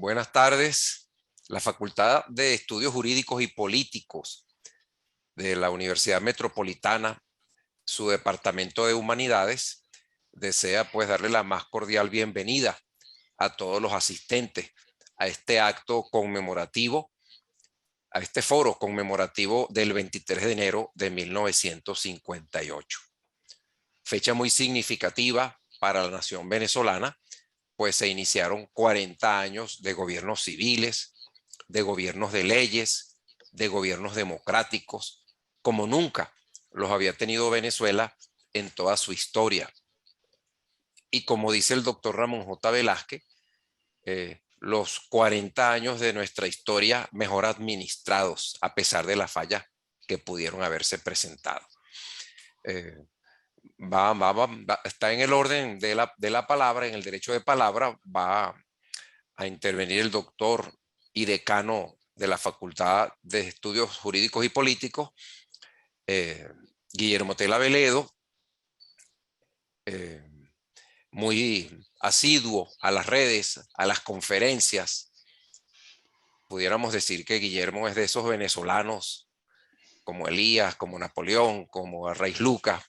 Buenas tardes. La Facultad de Estudios Jurídicos y Políticos de la Universidad Metropolitana, su Departamento de Humanidades, desea pues darle la más cordial bienvenida a todos los asistentes a este acto conmemorativo, a este foro conmemorativo del 23 de enero de 1958. Fecha muy significativa para la nación venezolana, pues se iniciaron 40 años de gobiernos civiles, de gobiernos de leyes, de gobiernos democráticos, como nunca los había tenido Venezuela en toda su historia. Y como dice el doctor Ramón J. Velázquez, los 40 años de nuestra historia mejor administrados, a pesar de las fallas que pudieron haberse presentado. Está en el orden de la palabra, en el derecho de palabra, va a intervenir el doctor y decano de la Facultad de Estudios Jurídicos y Políticos, Guillermo Tela Veledo, muy asiduo a las redes, a las conferencias. Pudiéramos decir que Guillermo es de esos venezolanos como Elías, como Napoleón, como Rey Lucas,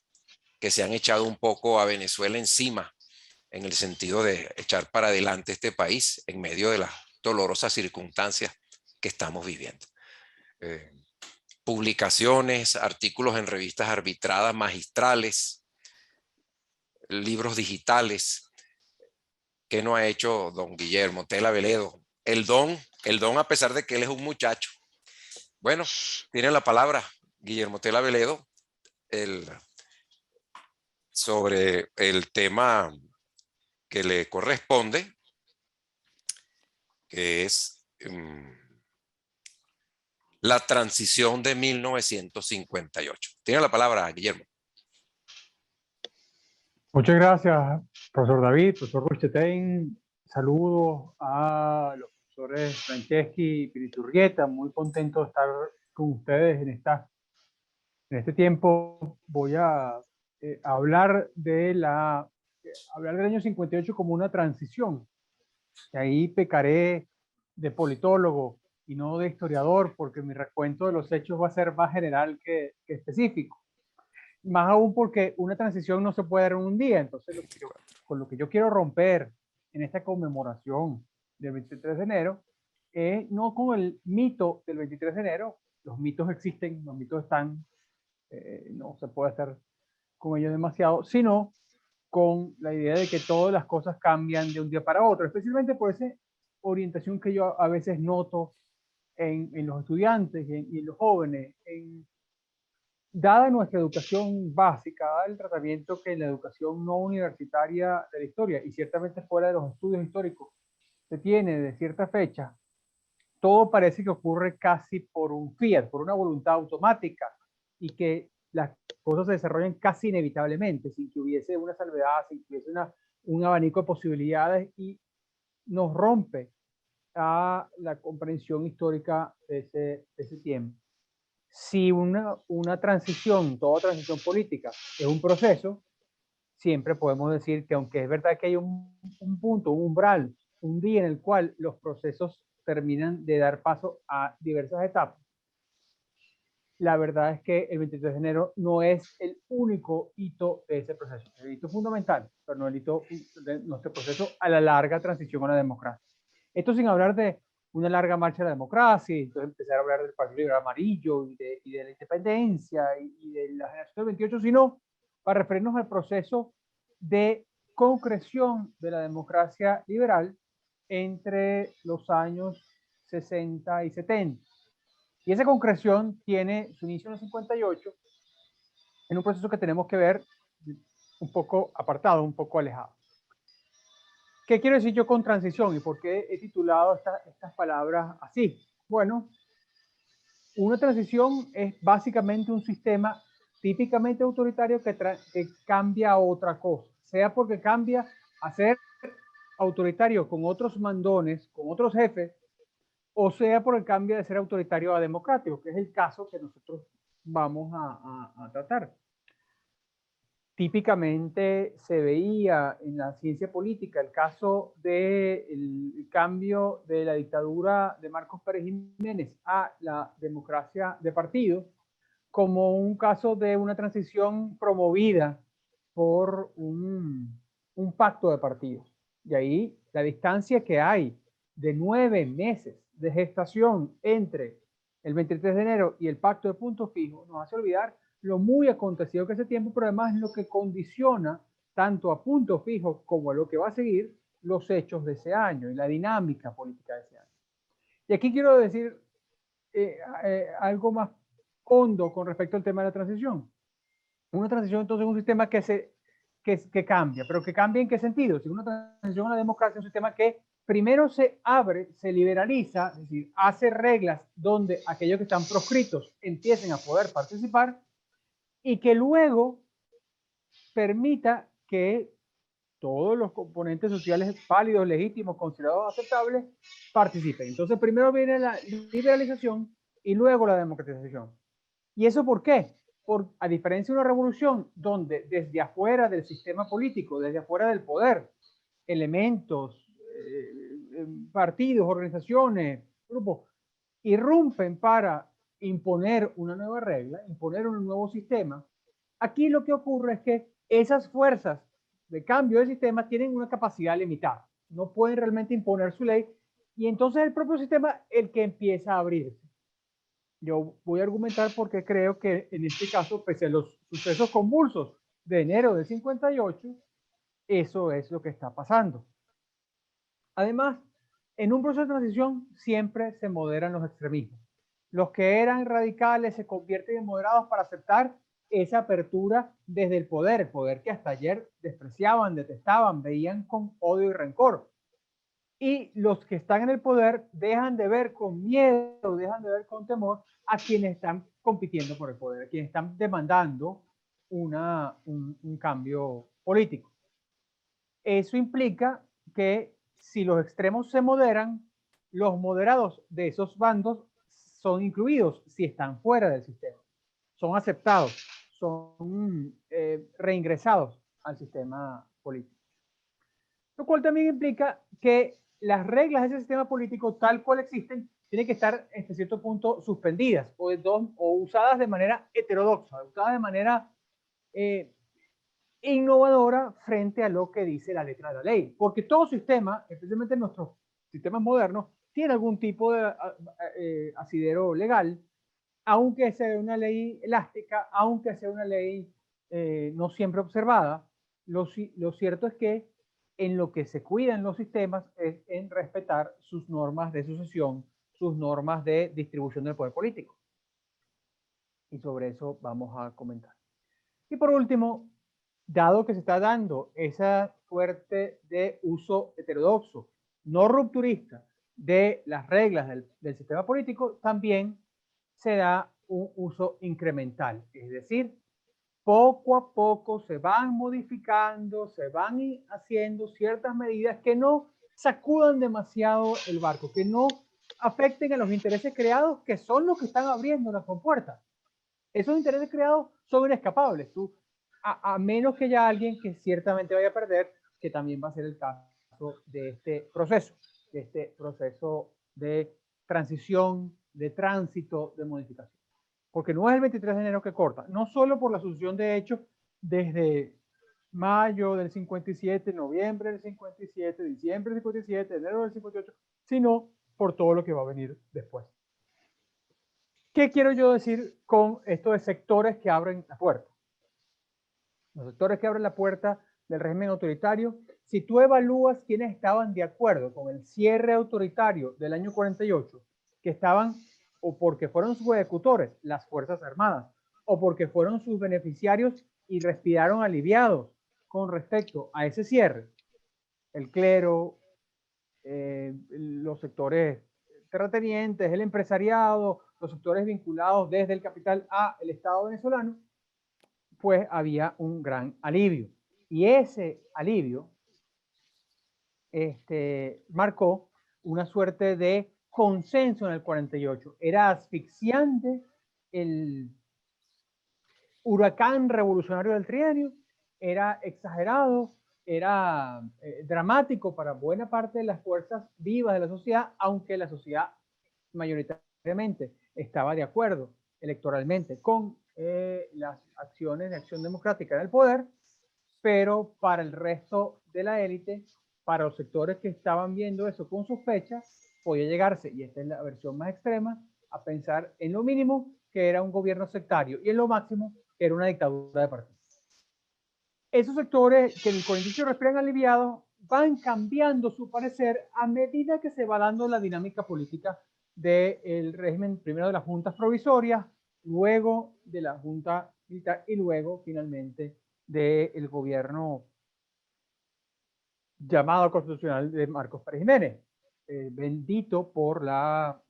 que se han echado un poco a Venezuela encima en el sentido de echar para adelante este país en medio de las dolorosas circunstancias que estamos viviendo. Publicaciones, artículos en revistas arbitradas magistrales, libros digitales. ¿Qué no ha hecho don Guillermo Tela Veledo? El don a pesar de que él es un muchacho. Bueno, tiene la palabra Guillermo Tela Veledo sobre el tema que le corresponde, que es la transición de 1958. Tiene la palabra, Guillermo. Muchas gracias, profesor David, profesor Rochetein. Saludos a los profesores Franceschi y Piriturrieta. Muy contento de estar con ustedes en este tiempo. Voy a hablar del año 58 como una transición. Y ahí pecaré de politólogo y no de historiador, porque mi recuento de los hechos va a ser más general que específico. Más aún porque una transición no se puede dar en un día. Entonces, con lo que yo quiero romper en esta conmemoración del 23 de enero, no con el mito del 23 de enero. Los mitos existen, los mitos están, no se puede hacer con ellos demasiado, sino con la idea de que todas las cosas cambian de un día para otro, especialmente por esa orientación que yo a veces noto en los estudiantes y en los jóvenes. Dada nuestra educación básica, dada el tratamiento que en la educación no universitaria de la historia, y ciertamente fuera de los estudios históricos, se tiene de cierta fecha, todo parece que ocurre casi por un fiat, por una voluntad automática, y que las cosas se desarrollan casi inevitablemente, sin que hubiese una salvedad, sin que hubiese un abanico de posibilidades, y nos rompe a la comprensión histórica de ese tiempo. Si una transición, toda transición política es un proceso, siempre podemos decir que aunque es verdad que hay un punto, un umbral, un día en el cual los procesos terminan de dar paso a diversas etapas, la verdad es que el 23 de enero no es el único hito de ese proceso. Es el hito fundamental, pero no el hito de nuestro proceso a la larga transición a la democracia. Esto sin hablar de una larga marcha a la democracia, entonces empezar a hablar del Partido Liberal Amarillo y de la independencia y de la generación del 28, sino para referirnos al proceso de concreción de la democracia liberal entre los años 60 y 70. Y esa concreción tiene su inicio en el 58, en un proceso que tenemos que ver un poco apartado, un poco alejado. ¿Qué quiero decir yo con transición y por qué he titulado estas palabras así? Bueno, una transición es básicamente un sistema típicamente autoritario que cambia a otra cosa, sea porque cambia a ser autoritario con otros mandones, con otros jefes, o sea por el cambio de ser autoritario a democrático, que es el caso que nosotros vamos a tratar. Típicamente se veía en la ciencia política el caso del cambio de la dictadura de Marcos Pérez Jiménez a la democracia de partido como un caso de una transición promovida por un pacto de partidos. Y ahí la distancia que hay de 9 meses de gestación entre el 23 de enero y el pacto de punto fijo nos hace olvidar lo muy acontecido que ese tiempo, pero además lo que condiciona tanto a punto fijo como a lo que va a seguir los hechos de ese año y la dinámica política de ese año. Y aquí quiero decir algo más hondo con respecto al tema de la transición. Una transición entonces es un sistema que cambia, pero que cambia ¿en qué sentido? Si una transición a la democracia es un sistema que primero se abre, se liberaliza, es decir, hace reglas donde aquellos que están proscritos empiecen a poder participar y que luego permita que todos los componentes sociales válidos, legítimos, considerados aceptables, participen. Entonces, primero viene la liberalización y luego la democratización. ¿Y eso por qué? A diferencia de una revolución donde desde afuera del sistema político, desde afuera del poder, elementos, partidos, organizaciones, grupos, irrumpen para imponer una nueva regla, imponer un nuevo sistema, aquí lo que ocurre es que esas fuerzas de cambio del sistema tienen una capacidad limitada. No pueden realmente imponer su ley y entonces el propio sistema el que empieza a abrirse. Yo voy a argumentar porque creo que en este caso, pese a los sucesos convulsos de enero del 58, eso es lo que está pasando. Además, en un proceso de transición siempre se moderan los extremismos. Los que eran radicales se convierten en moderados para aceptar esa apertura desde el poder que hasta ayer despreciaban, detestaban, veían con odio y rencor. Y los que están en el poder dejan de ver con miedo, dejan de ver con temor a quienes están compitiendo por el poder, a quienes están demandando un cambio político. Eso implica que si los extremos se moderan, los moderados de esos bandos son incluidos si están fuera del sistema, son aceptados, son reingresados al sistema político. Lo cual también implica que las reglas de ese sistema político tal cual existen tienen que estar en cierto punto suspendidas o usadas de manera heterodoxa, usadas de manera innovadora frente a lo que dice la letra de la ley. Porque todo sistema, especialmente nuestros sistemas modernos, tiene algún tipo de asidero legal, aunque sea una ley elástica, aunque sea una ley no siempre observada. Lo cierto es que en lo que se cuidan los sistemas es en respetar sus normas de sucesión, sus normas de distribución del poder político. Y sobre eso vamos a comentar. Y por último, dado que se está dando esa suerte de uso heterodoxo, no rupturista, de las reglas del sistema político, también se da un uso incremental. Es decir, poco a poco se van modificando, se van haciendo ciertas medidas que no sacudan demasiado el barco, que no afecten a los intereses creados, que son los que están abriendo las compuertas. Esos intereses creados son inescapables. A menos que haya alguien que ciertamente vaya a perder, que también va a ser el caso de este proceso de transición, de tránsito, de modificación. Porque no es el 23 de enero que corta, no solo por la sucesión de hechos desde mayo del 57, noviembre del 57, diciembre del 57, enero del 58, sino por todo lo que va a venir después. ¿Qué quiero yo decir con esto de sectores que abren la puerta? Los sectores que abren la puerta del régimen autoritario, si tú evalúas quienes estaban de acuerdo con el cierre autoritario del año 48, que estaban o porque fueron sus ejecutores, las Fuerzas Armadas, o porque fueron sus beneficiarios y respiraron aliviados con respecto a ese cierre, el clero, los sectores terratenientes, el empresariado, los sectores vinculados desde el capital a el Estado venezolano, pues había un gran alivio. Y ese alivio marcó una suerte de consenso en el 48. Era asfixiante el huracán revolucionario del trienio, era exagerado era dramático para buena parte de las fuerzas vivas de la sociedad, aunque la sociedad mayoritariamente estaba de acuerdo electoralmente con las acciones de acción democrática del poder, pero para el resto de la élite, para los sectores que estaban viendo eso con sospecha, podía llegarse, y esta es la versión más extrema, a pensar en lo mínimo que era un gobierno sectario y en lo máximo que era una dictadura de partido. Esos sectores que en el inicio respiran aliviados van cambiando su parecer a medida que se va dando la dinámica política del régimen, primero de las juntas provisorias, luego de la junta militar y luego finalmente del gobierno llamado constitucional de Marcos Pérez Jiménez, bendito por la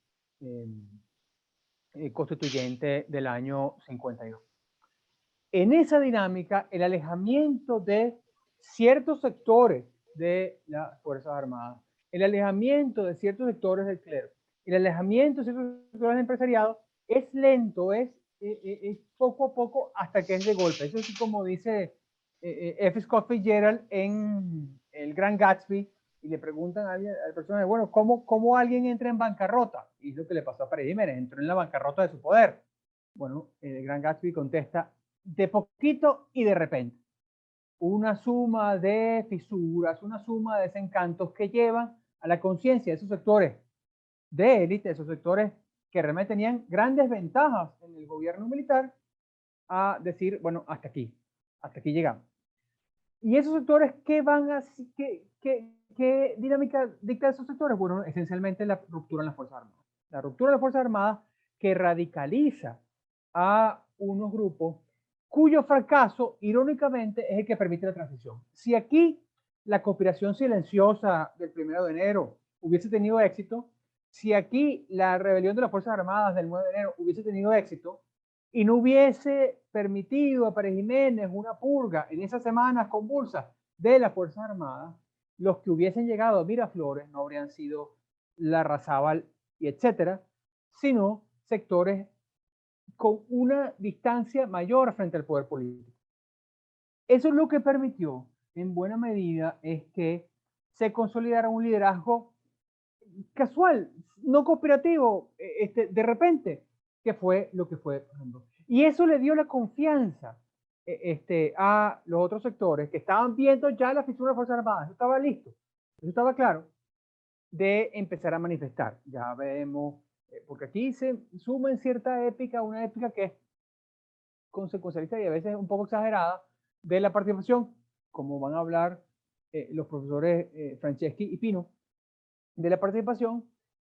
constituyente del año 52. En esa dinámica, el alejamiento de ciertos sectores de las Fuerzas Armadas, el alejamiento de ciertos sectores del clero, el alejamiento de ciertos sectores del empresariado es lento, es poco a poco hasta que es de golpe. Eso es como dice F. Scott Fitzgerald en El Gran Gatsby, y le preguntan a la persona, bueno, ¿cómo alguien entra en bancarrota? Y es lo que le pasó a Pérez Jiménez, entró en la bancarrota de su poder. Bueno, el Gran Gatsby contesta, de poquito y de repente. Una suma de fisuras, una suma de desencantos que llevan a la conciencia de esos sectores de élite, esos sectores que realmente tenían grandes ventajas en el gobierno militar, a decir, bueno, hasta aquí llegamos. ¿Y esos sectores qué van a, qué dinámica dicta esos sectores? Bueno, esencialmente la ruptura en las Fuerzas Armadas. La ruptura en las Fuerzas Armadas que radicaliza a unos grupos cuyo fracaso, irónicamente, es el que permite la transición. Si aquí la conspiración silenciosa del 1 de enero hubiese tenido éxito, si aquí la rebelión de las Fuerzas Armadas del 9 de enero hubiese tenido éxito, y no hubiese permitido a Pérez Jiménez una purga en esas semanas convulsas de las Fuerzas Armadas, los que hubiesen llegado a Miraflores no habrían sido Larrazábal y etcétera, sino sectores con una distancia mayor frente al poder político. Eso es lo que permitió, en buena medida, es que se consolidara un liderazgo casual, no cooperativo, de repente, que fue lo que fue. Y eso le dio la confianza a los otros sectores que estaban viendo ya la fisura de las Fuerzas Armadas. Eso estaba listo, eso estaba claro, de empezar a manifestar. Ya vemos, porque aquí se suma en cierta épica, una épica que es consecuencialista y a veces un poco exagerada, de la participación, como van a hablar los profesores Franceschi y Pino, de la participación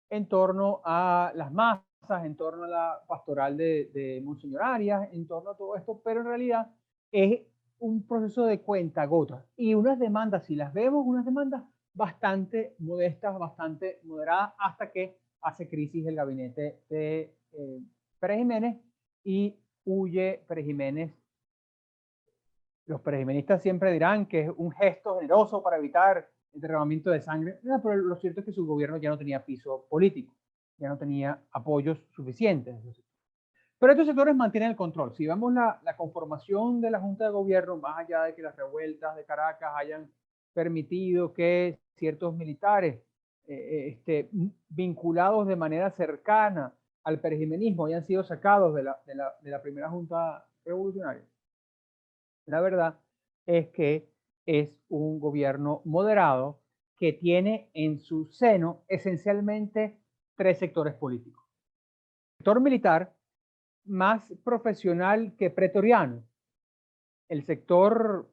en torno a las masas, en torno a la pastoral de Monseñor Arias, en torno a todo esto, pero en realidad es un proceso de cuentagotas y unas demandas, si las vemos, unas demandas bastante modestas, bastante moderadas, hasta que hace crisis el gabinete de Pérez Jiménez y huye Pérez Jiménez. Los perejimenistas siempre dirán que es un gesto generoso para evitar el derramamiento de sangre, pero lo cierto es que su gobierno ya no tenía piso político, ya no tenía apoyos suficientes. Pero estos sectores mantienen el control. Si vemos la conformación de la Junta de Gobierno, más allá de que las revueltas de Caracas hayan permitido que ciertos militares vinculados de manera cercana al perejimenismo hayan sido sacados de la primera Junta Revolucionaria, la verdad es que es un gobierno moderado que tiene en su seno esencialmente tres sectores políticos. El sector militar, más profesional que pretoriano. El sector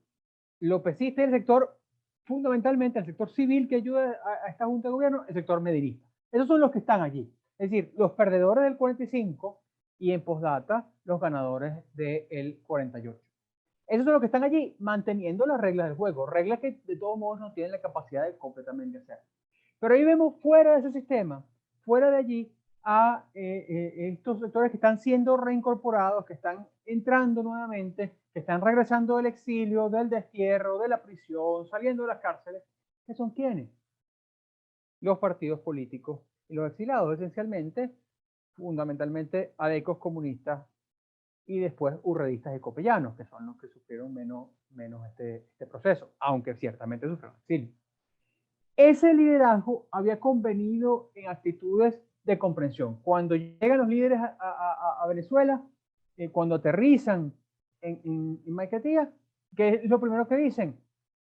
lopecista y el sector, fundamentalmente, el sector civil que ayuda a esta Junta de Gobierno, el sector medinista. Esos son los que están allí. Es decir, los perdedores del 45 y en postdata, los ganadores del 48. Esos son los que están allí manteniendo las reglas del juego, reglas que de todos modos no tienen la capacidad de completamente hacer. Pero ahí vemos fuera de ese sistema, fuera de allí, a estos sectores que están siendo reincorporados, que están entrando nuevamente, que están regresando del exilio, del destierro, de la prisión, saliendo de las cárceles. ¿Qué son quiénes? Los partidos políticos y los exilados, esencialmente, fundamentalmente, adecos comunistas y después urredistas y copellanos, que son los que sufrieron menos este proceso, aunque ciertamente sufrieron exilio. Ese liderazgo había convenido en actitudes de comprensión. Cuando llegan los líderes a Venezuela, cuando aterrizan en Maiquetía, ¿qué es lo primero que dicen?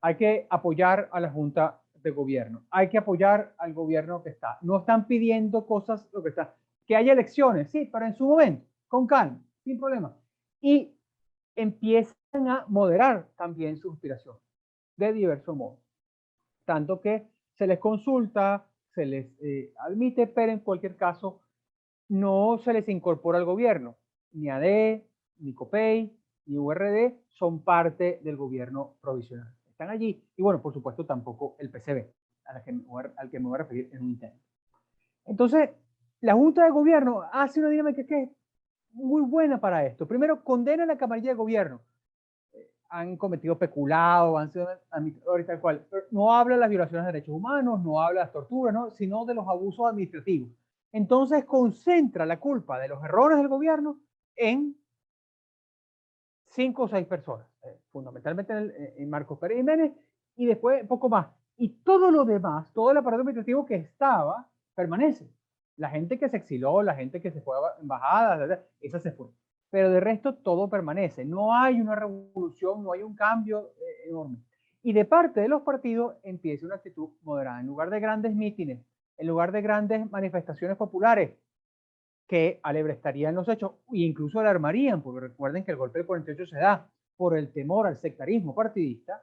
Hay que apoyar a la Junta de Gobierno, hay que apoyar al gobierno que está. No están pidiendo cosas lo que está. Que haya elecciones, sí, pero en su momento, con calma, sin problema. Y empiezan a moderar también su inspiración de diversos modos. Tanto que se les consulta, se les admite, pero en cualquier caso no se les incorpora al gobierno. Ni AD, ni COPEI, ni URD son parte del gobierno provisional. Están allí. Y bueno, por supuesto, tampoco el PCB, al que me voy a referir en un intento. Entonces, la Junta de Gobierno hace una dinámica que es muy buena para esto. Primero, condena a la camarilla de gobierno. Han cometido peculado, han sido administradores tal cual. Pero no habla de las violaciones de derechos humanos, no habla de las torturas, ¿no? Sino de los abusos administrativos. Entonces concentra la culpa de los errores del gobierno en 5 o 6 personas, fundamentalmente en Marcos Pérez Jiménez y después poco más. Y todo lo demás, todo el aparato administrativo que estaba, permanece. La gente que se exiló, la gente que se fue a embajadas, esa se fue. Pero de resto todo permanece. No hay una revolución, no hay un cambio enorme. Y de parte de los partidos empieza una actitud moderada. En lugar de grandes mítines, en lugar de grandes manifestaciones populares, que alebrestarían los hechos e incluso alarmarían, porque recuerden que el golpe del 48 se da por el temor al sectarismo partidista,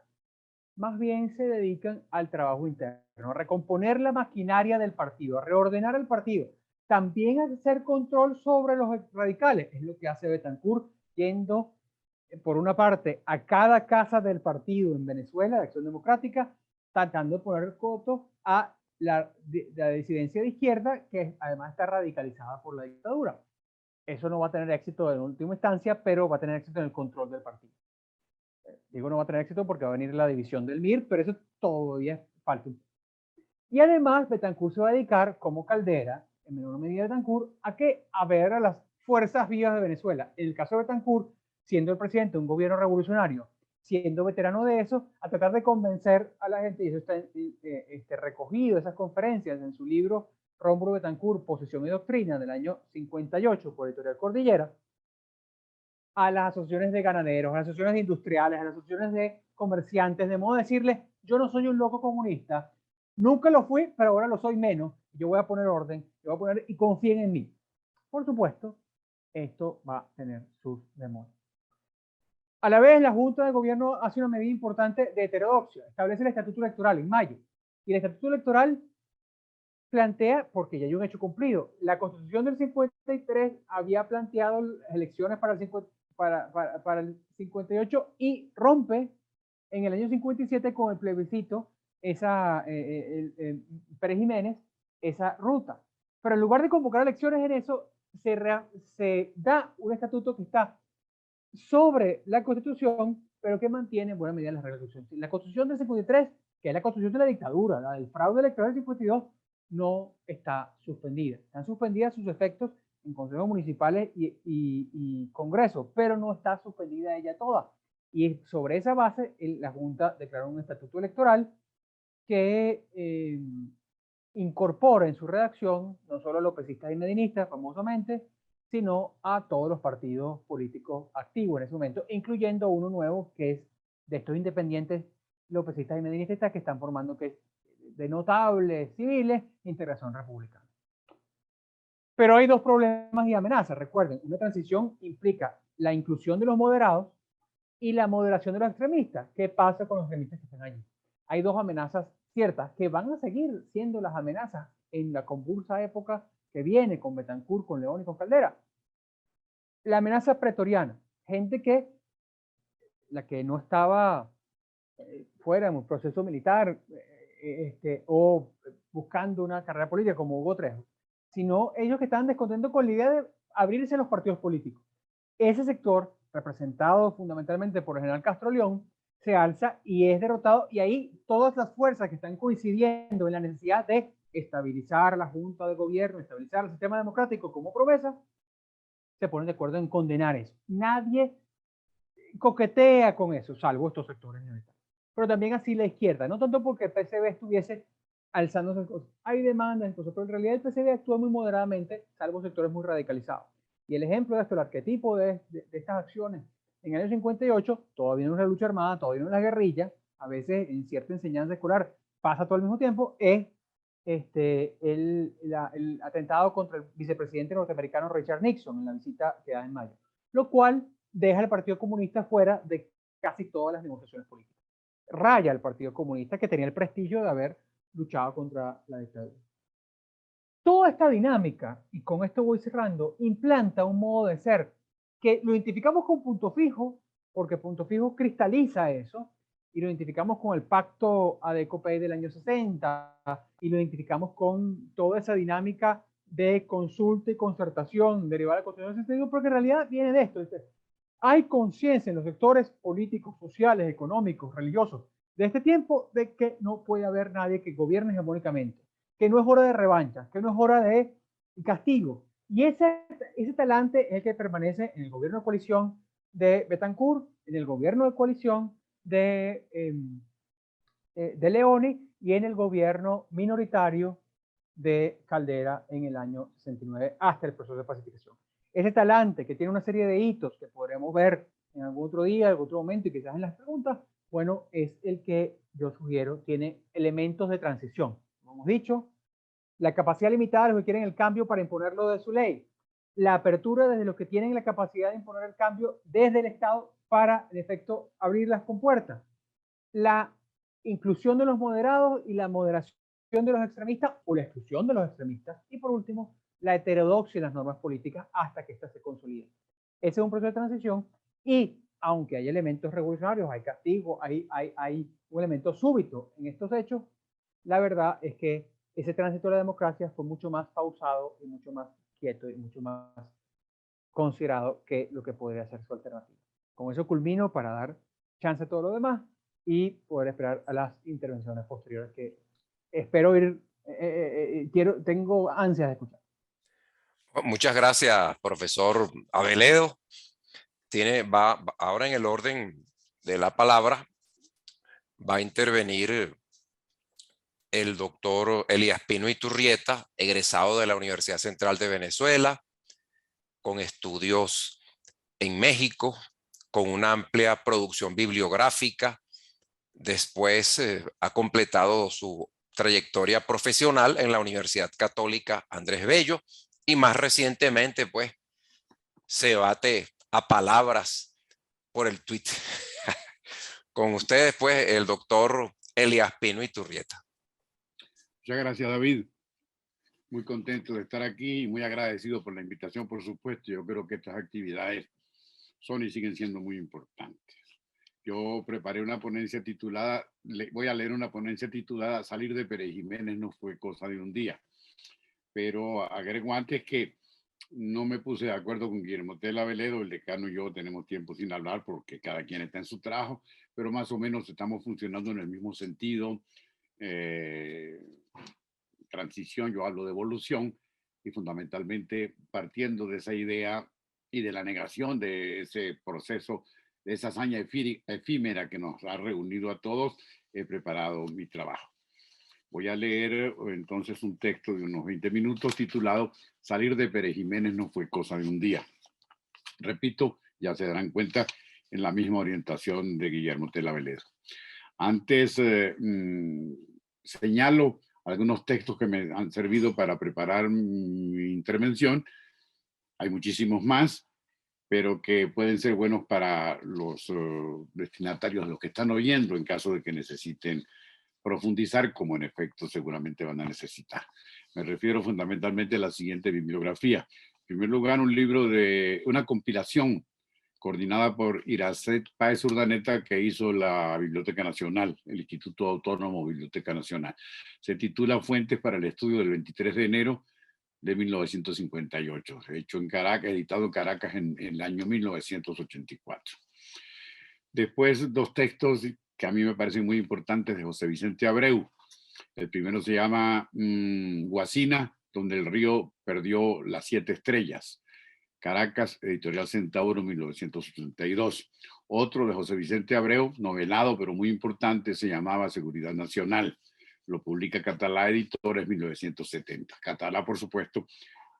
más bien se dedican al trabajo interno, a recomponer la maquinaria del partido, a reordenar el partido, también a hacer control sobre los radicales, es lo que hace Betancur yendo, por una parte, a cada casa del partido en Venezuela, de Acción Democrática, tratando de poner coto a la disidencia de izquierda, que además está radicalizada por la dictadura. Eso no va a tener éxito en última instancia, pero va a tener éxito en el control del partido. Digo no va a tener éxito porque va a venir la división del MIR, pero eso todavía falta. Y además Betancur se va a dedicar como Caldera, en menor medida Betancur, a ver a las fuerzas vivas de Venezuela. En el caso de Betancur, siendo el presidente de un gobierno revolucionario, siendo veterano de eso, a tratar de convencer a la gente, y eso está recogido, esas conferencias en su libro Rómulo Betancur, Posesión y Doctrina, del año 58, por Editorial Cordillera, a las asociaciones de ganaderos, a las asociaciones de industriales, a las asociaciones de comerciantes, de modo de decirles, yo no soy un loco comunista, nunca lo fui, pero ahora lo soy menos, yo voy a poner orden, yo voy a poner, y confíen en mí. Por supuesto, esto va a tener sus demonios. A la vez, la Junta de Gobierno hace una medida importante de heterodoxia, establece el estatuto electoral en mayo, y el estatuto electoral plantea, porque ya hay un hecho cumplido, la Constitución del 53 había planteado las elecciones para el 58 y rompe en el año 57 con el plebiscito Pérez Jiménez esa ruta. Pero en lugar de convocar elecciones en eso, se da un estatuto que está sobre la Constitución, pero que mantiene en buena medida las reglas de la Constitución. La Constitución del 53, que es la Constitución de la dictadura, la del fraude electoral del 52, no está suspendida. Están suspendidas sus efectos en consejos municipales y congresos, pero no está suspendida ella toda. Y sobre esa base, la Junta declaró un estatuto electoral que incorpora en su redacción no solo a lopecistas y medinistas, famosamente, sino a todos los partidos políticos activos en ese momento, incluyendo uno nuevo que es de estos independientes lopecistas y medinistas que están formando, que es de notables civiles, Integración Republicana. Pero hay dos problemas y amenazas. Recuerden, una transición implica la inclusión de los moderados y la moderación de los extremistas. ¿Qué pasa con los extremistas que están allí? Hay dos amenazas ciertas que van a seguir siendo las amenazas en la convulsa época que viene con Betancur, con León y con Caldera. La amenaza pretoriana, gente la que no estaba fuera en un proceso militar o buscando una carrera política como Hugo Trejo, sino ellos que estaban descontentos con la idea de abrirse a los partidos políticos. Ese sector, representado fundamentalmente por el general Castro León, se alza y es derrotado, y ahí todas las fuerzas que están coincidiendo en la necesidad de estabilizar la Junta de Gobierno, estabilizar el sistema democrático como promesa, se ponen de acuerdo en condenar eso. Nadie coquetea con eso, salvo estos sectores minoritarios. Pero también así la izquierda, no tanto porque el PCB estuviese alzándose cosas. Hay demandas, cosas, pero en realidad el PCB actúa muy moderadamente, salvo sectores muy radicalizados. Y el ejemplo de esto, el arquetipo de estas acciones en el año 58, todavía no es la lucha armada, todavía no es la guerrilla, a veces en cierta enseñanza escolar pasa todo al mismo tiempo, es el atentado contra el vicepresidente norteamericano Richard Nixon en la visita que da en mayo, lo cual deja al Partido Comunista fuera de casi todas las negociaciones políticas. Raya al Partido Comunista, que tenía el prestigio de haber luchado contra la dictadura. Toda esta dinámica, y con esto voy cerrando, implanta un modo de ser que lo identificamos con Punto Fijo, porque Punto Fijo cristaliza eso, y lo identificamos con el pacto ADECO-PEI del año 60, y lo identificamos con toda esa dinámica de consulta y concertación derivada de la Constitución del 61, porque en realidad viene de esto. Hay conciencia en los sectores políticos, sociales, económicos, religiosos de este tiempo de que no puede haber nadie que gobierne hegemónicamente, que no es hora de revancha, que no es hora de castigo. Y ese talante es el que permanece en el gobierno de coalición de Betancourt, en el gobierno de coalición de Leone y en el gobierno minoritario de Caldera en el año 69 hasta el proceso de pacificación. Ese talante que tiene una serie de hitos que podremos ver en algún otro día, en algún otro momento y quizás en las preguntas, bueno, es el que yo sugiero tiene elementos de transición. Como hemos dicho, la capacidad limitada de los que quieren el cambio para imponerlo de su ley, la apertura desde los que tienen la capacidad de imponer el cambio desde el Estado para, en efecto, abrir las compuertas, la inclusión de los moderados y la moderación de los extremistas o la exclusión de los extremistas, y por último, la heterodoxia en las normas políticas hasta que éstas se consoliden. Ese es un proceso de transición y aunque hay elementos revolucionarios, hay castigo, hay un elemento súbito en estos hechos, la verdad es que ese tránsito de la democracia fue mucho más pausado y mucho más quieto y mucho más considerado que lo que podría ser su alternativa. Con eso culmino para dar chance a todo lo demás y poder esperar a las intervenciones posteriores que espero ir, tengo ansias de escuchar. Muchas gracias, profesor Aveledo. Va ahora en el orden de la palabra, va a intervenir el doctor Elías Pino Iturrieta, egresado de la Universidad Central de Venezuela, con estudios en México, con una amplia producción bibliográfica. Después ha completado su trayectoria profesional en la Universidad Católica Andrés Bello y más recientemente, pues, se bate a palabras por el tweet. Con ustedes, pues, el doctor Elías Pino Iturrieta. Muchas gracias, David. Muy contento de estar aquí y muy agradecido por la invitación, por supuesto. Yo creo que estas actividades son y siguen siendo muy importantes. Yo preparé una ponencia titulada, voy a leer una ponencia titulada Salir de Pérez Jiménez no fue cosa de un día. Pero agrego antes que no me puse de acuerdo con Guillermo Tell Aveledo, el decano y yo tenemos tiempo sin hablar porque cada quien está en su trabajo, pero más o menos estamos funcionando en el mismo sentido. Transición, yo hablo de evolución, y fundamentalmente partiendo de esa idea y de la negación de ese proceso, de esa hazaña efímera que nos ha reunido a todos, he preparado mi trabajo. Voy a leer entonces un texto de unos 20 minutos titulado Salir de Pérez Jiménez no fue cosa de un día. Repito, ya se darán cuenta, en la misma orientación de Guillermo Tell Aveledo. Antes señalo algunos textos que me han servido para preparar mi intervención. Hay muchísimos más, pero que pueden ser buenos para los destinatarios, los que están oyendo, en caso de que necesiten profundizar, como en efecto seguramente van a necesitar. Me refiero fundamentalmente a la siguiente bibliografía. En primer lugar, un libro de una compilación coordinada por Iracet Páez Urdaneta, que hizo la Biblioteca Nacional, el Instituto Autónomo Biblioteca Nacional. Se titula Fuentes para el Estudio del 23 de enero de 1958, hecho en Caracas, editado en Caracas en el año 1984. Después, dos textos que a mí me parecen muy importantes de José Vicente Abreu. El primero se llama Guasina, donde el río perdió las 7 estrellas. Caracas, Editorial Centauro, 1982. Otro de José Vicente Abreu, novelado, pero muy importante, se llamaba Seguridad Nacional. Lo publica Catalá Editores, 1970. Catalá, por supuesto,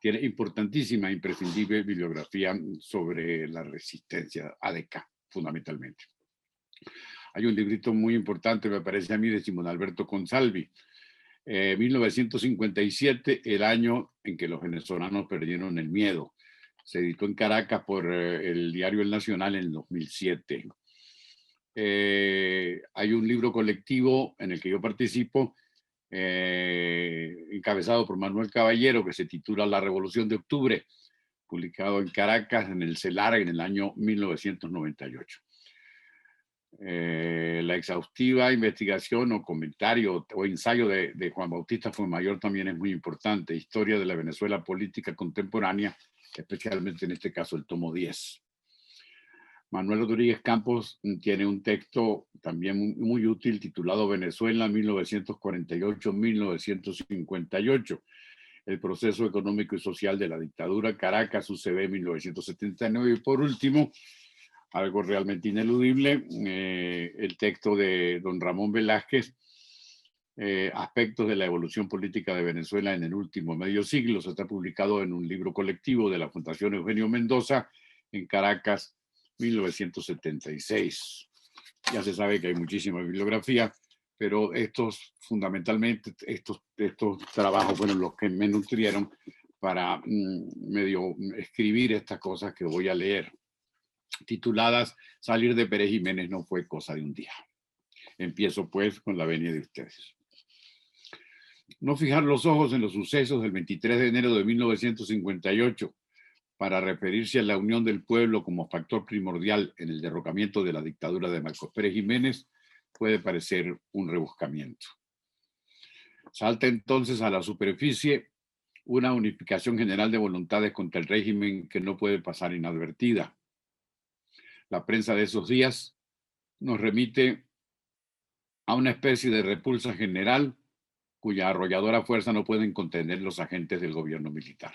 tiene importantísima, imprescindible bibliografía sobre la resistencia ADK, fundamentalmente. Hay un librito muy importante, me parece a mí, de Simón Alberto Consalvi, 1957, el año en que los venezolanos perdieron el miedo. Se editó en Caracas por el diario El Nacional en el 2007. Hay un libro colectivo en el que yo participo, encabezado por Manuel Caballero, que se titula La Revolución de Octubre, publicado en Caracas en el CELAR en el año 1998. La exhaustiva investigación o comentario o ensayo de Juan Bautista Fuenmayor también es muy importante. Historia de la Venezuela política contemporánea, especialmente en este caso el tomo 10. Manuel Rodríguez Campos tiene un texto también muy útil titulado Venezuela 1948-1958, el proceso económico y social de la dictadura, Caracas, UCB 1979. Y por último, algo realmente ineludible, el texto de don Ramón Velázquez, Aspectos de la evolución política de Venezuela en el último medio siglo. Está publicado en un libro colectivo de la Fundación Eugenio Mendoza en Caracas, 1976. Ya se sabe que hay muchísima bibliografía, pero fundamentalmente, estos trabajos fueron los que me nutrieron para medio escribir estas cosas que voy a leer, tituladas Salir de Pérez Jiménez no fue cosa de un día. Empiezo pues con la venia de ustedes. No fijar los ojos en los sucesos del 23 de enero de 1958 para referirse a la unión del pueblo como factor primordial en el derrocamiento de la dictadura de Marcos Pérez Jiménez puede parecer un rebuscamiento. Salta entonces a la superficie una unificación general de voluntades contra el régimen que no puede pasar inadvertida. La prensa de esos días nos remite a una especie de repulsa general cuya arrolladora fuerza no pueden contener los agentes del gobierno militar.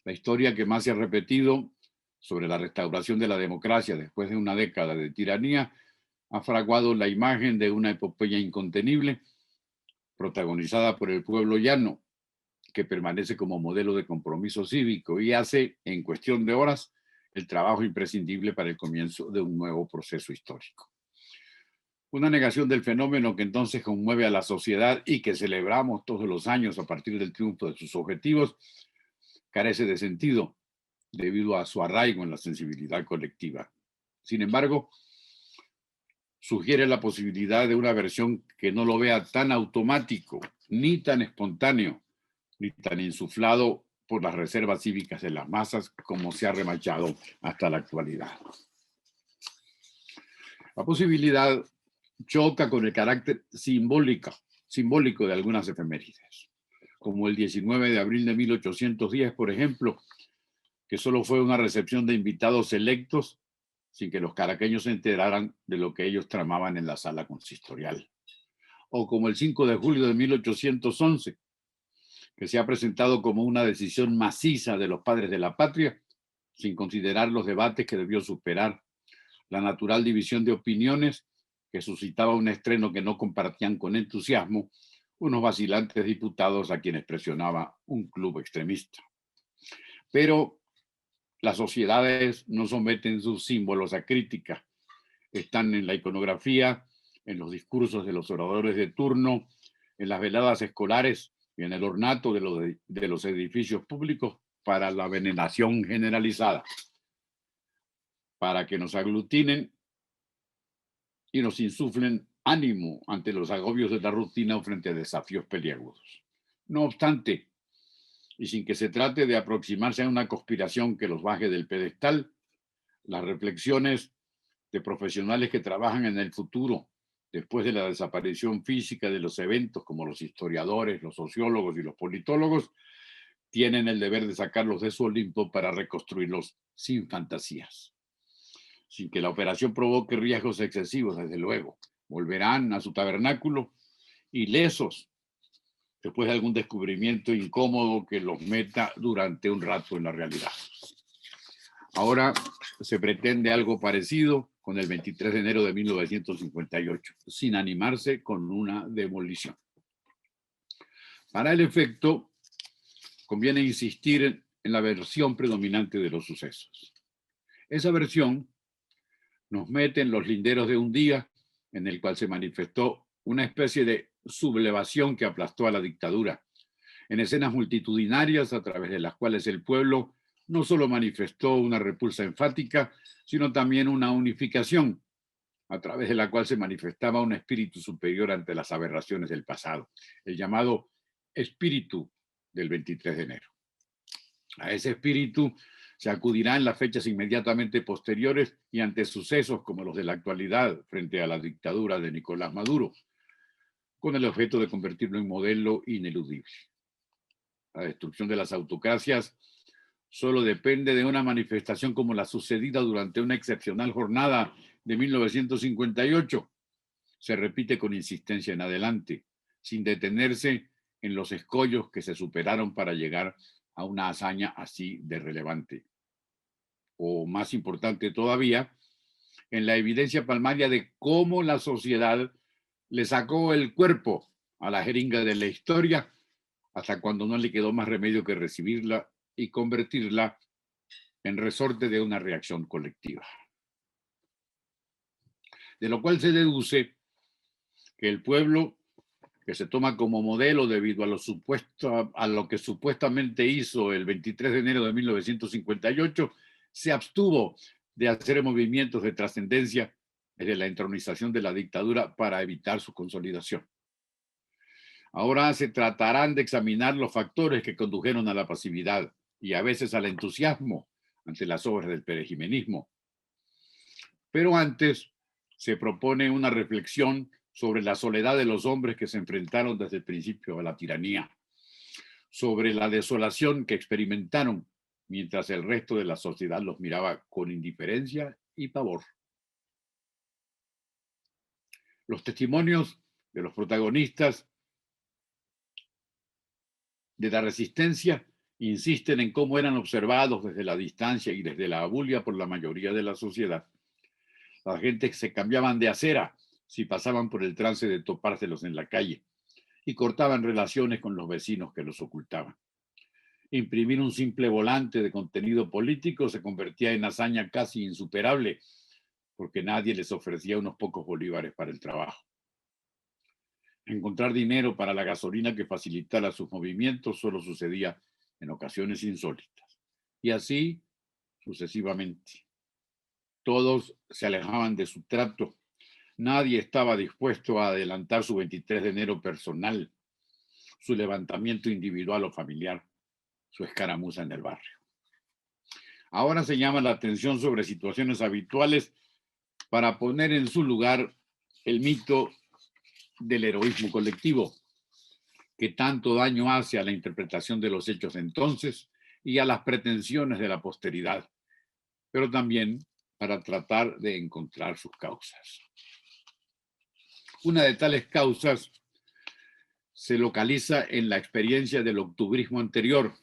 La historia que más se ha repetido sobre la restauración de la democracia después de una década de tiranía ha fraguado la imagen de una epopeya incontenible protagonizada por el pueblo llano, que permanece como modelo de compromiso cívico y hace, en cuestión de horas, el trabajo imprescindible para el comienzo de un nuevo proceso histórico. Una negación del fenómeno que entonces conmueve a la sociedad y que celebramos todos los años a partir del triunfo de sus objetivos, carece de sentido debido a su arraigo en la sensibilidad colectiva. Sin embargo, sugiere la posibilidad de una versión que no lo vea tan automático, ni tan espontáneo, ni tan insuflado por las reservas cívicas de las masas como se ha remachado hasta la actualidad. La posibilidad choca con el carácter simbólico de algunas efemérides, como el 19 de abril de 1810, por ejemplo, que solo fue una recepción de invitados selectos sin que los caraqueños se enteraran de lo que ellos tramaban en la sala consistorial. O como el 5 de julio de 1811, que se ha presentado como una decisión maciza de los padres de la patria, sin considerar los debates que debió superar, la natural división de opiniones que suscitaba un estreno que no compartían con entusiasmo unos vacilantes diputados a quienes presionaba un club extremista. Pero las sociedades no someten sus símbolos a crítica. Están en la iconografía, en los discursos de los oradores de turno, en las veladas escolares y en el ornato de los edificios públicos para la veneración generalizada, para que nos aglutinen y nos insuflen ánimo ante los agobios de la rutina o frente a desafíos peliagudos. No obstante, y sin que se trate de aproximarse a una conspiración que los baje del pedestal, las reflexiones de profesionales que trabajan en el futuro, después de la desaparición física de los eventos, como los historiadores, los sociólogos y los politólogos, tienen el deber de sacarlos de su Olimpo para reconstruirlos sin fantasías. Sin que la operación provoque riesgos excesivos, desde luego. Volverán a su tabernáculo ilesos después de algún descubrimiento incómodo que los meta durante un rato en la realidad. Ahora se pretende algo parecido con el 23 de enero de 1958, sin animarse con una demolición. Para el efecto, conviene insistir en la versión predominante de los sucesos. Esa versión nos mete en los linderos de un día en el cual se manifestó una especie de sublevación que aplastó a la dictadura, en escenas multitudinarias a través de las cuales el pueblo no solo manifestó una repulsa enfática, sino también una unificación, a través de la cual se manifestaba un espíritu superior ante las aberraciones del pasado, el llamado espíritu del 23 de enero. A ese espíritu se acudirá en las fechas inmediatamente posteriores y ante sucesos como los de la actualidad frente a la dictadura de Nicolás Maduro, con el objeto de convertirlo en modelo ineludible. La destrucción de las autocracias solo depende de una manifestación como la sucedida durante una excepcional jornada de 1958. Se repite con insistencia en adelante, sin detenerse en los escollos que se superaron para llegar a una hazaña así de relevante. O más importante todavía, en la evidencia palmaria de cómo la sociedad le sacó el cuerpo a la jeringa de la historia hasta cuando no le quedó más remedio que recibirla y convertirla en resorte de una reacción colectiva. De lo cual se deduce que el pueblo, que se toma como modelo debido a lo que supuestamente hizo el 23 de enero de 1958, se abstuvo de hacer movimientos de trascendencia desde la entronización de la dictadura para evitar su consolidación. Ahora se tratarán de examinar los factores que condujeron a la pasividad y a veces al entusiasmo ante las obras del perejimenismo. Pero antes se propone una reflexión sobre la soledad de los hombres que se enfrentaron desde el principio a la tiranía, sobre la desolación que experimentaron mientras el resto de la sociedad los miraba con indiferencia y pavor. Los testimonios de los protagonistas de la resistencia insisten en cómo eran observados desde la distancia y desde la abulia por la mayoría de la sociedad. La gente se cambiaban de acera si pasaban por el trance de topárselos en la calle y cortaban relaciones con los vecinos que los ocultaban. Imprimir un simple volante de contenido político se convertía en hazaña casi insuperable porque nadie les ofrecía unos pocos bolívares para el trabajo. Encontrar dinero para la gasolina que facilitara sus movimientos solo sucedía en ocasiones insólitas. Y así sucesivamente. Todos se alejaban de su trato. Nadie estaba dispuesto a adelantar su 23 de enero personal, su levantamiento individual o familiar, su escaramuza en el barrio. Ahora se llama la atención sobre situaciones habituales para poner en su lugar el mito del heroísmo colectivo, que tanto daño hace a la interpretación de los hechos de entonces y a las pretensiones de la posteridad, pero también para tratar de encontrar sus causas. Una de tales causas se localiza en la experiencia del octubrismo anterior,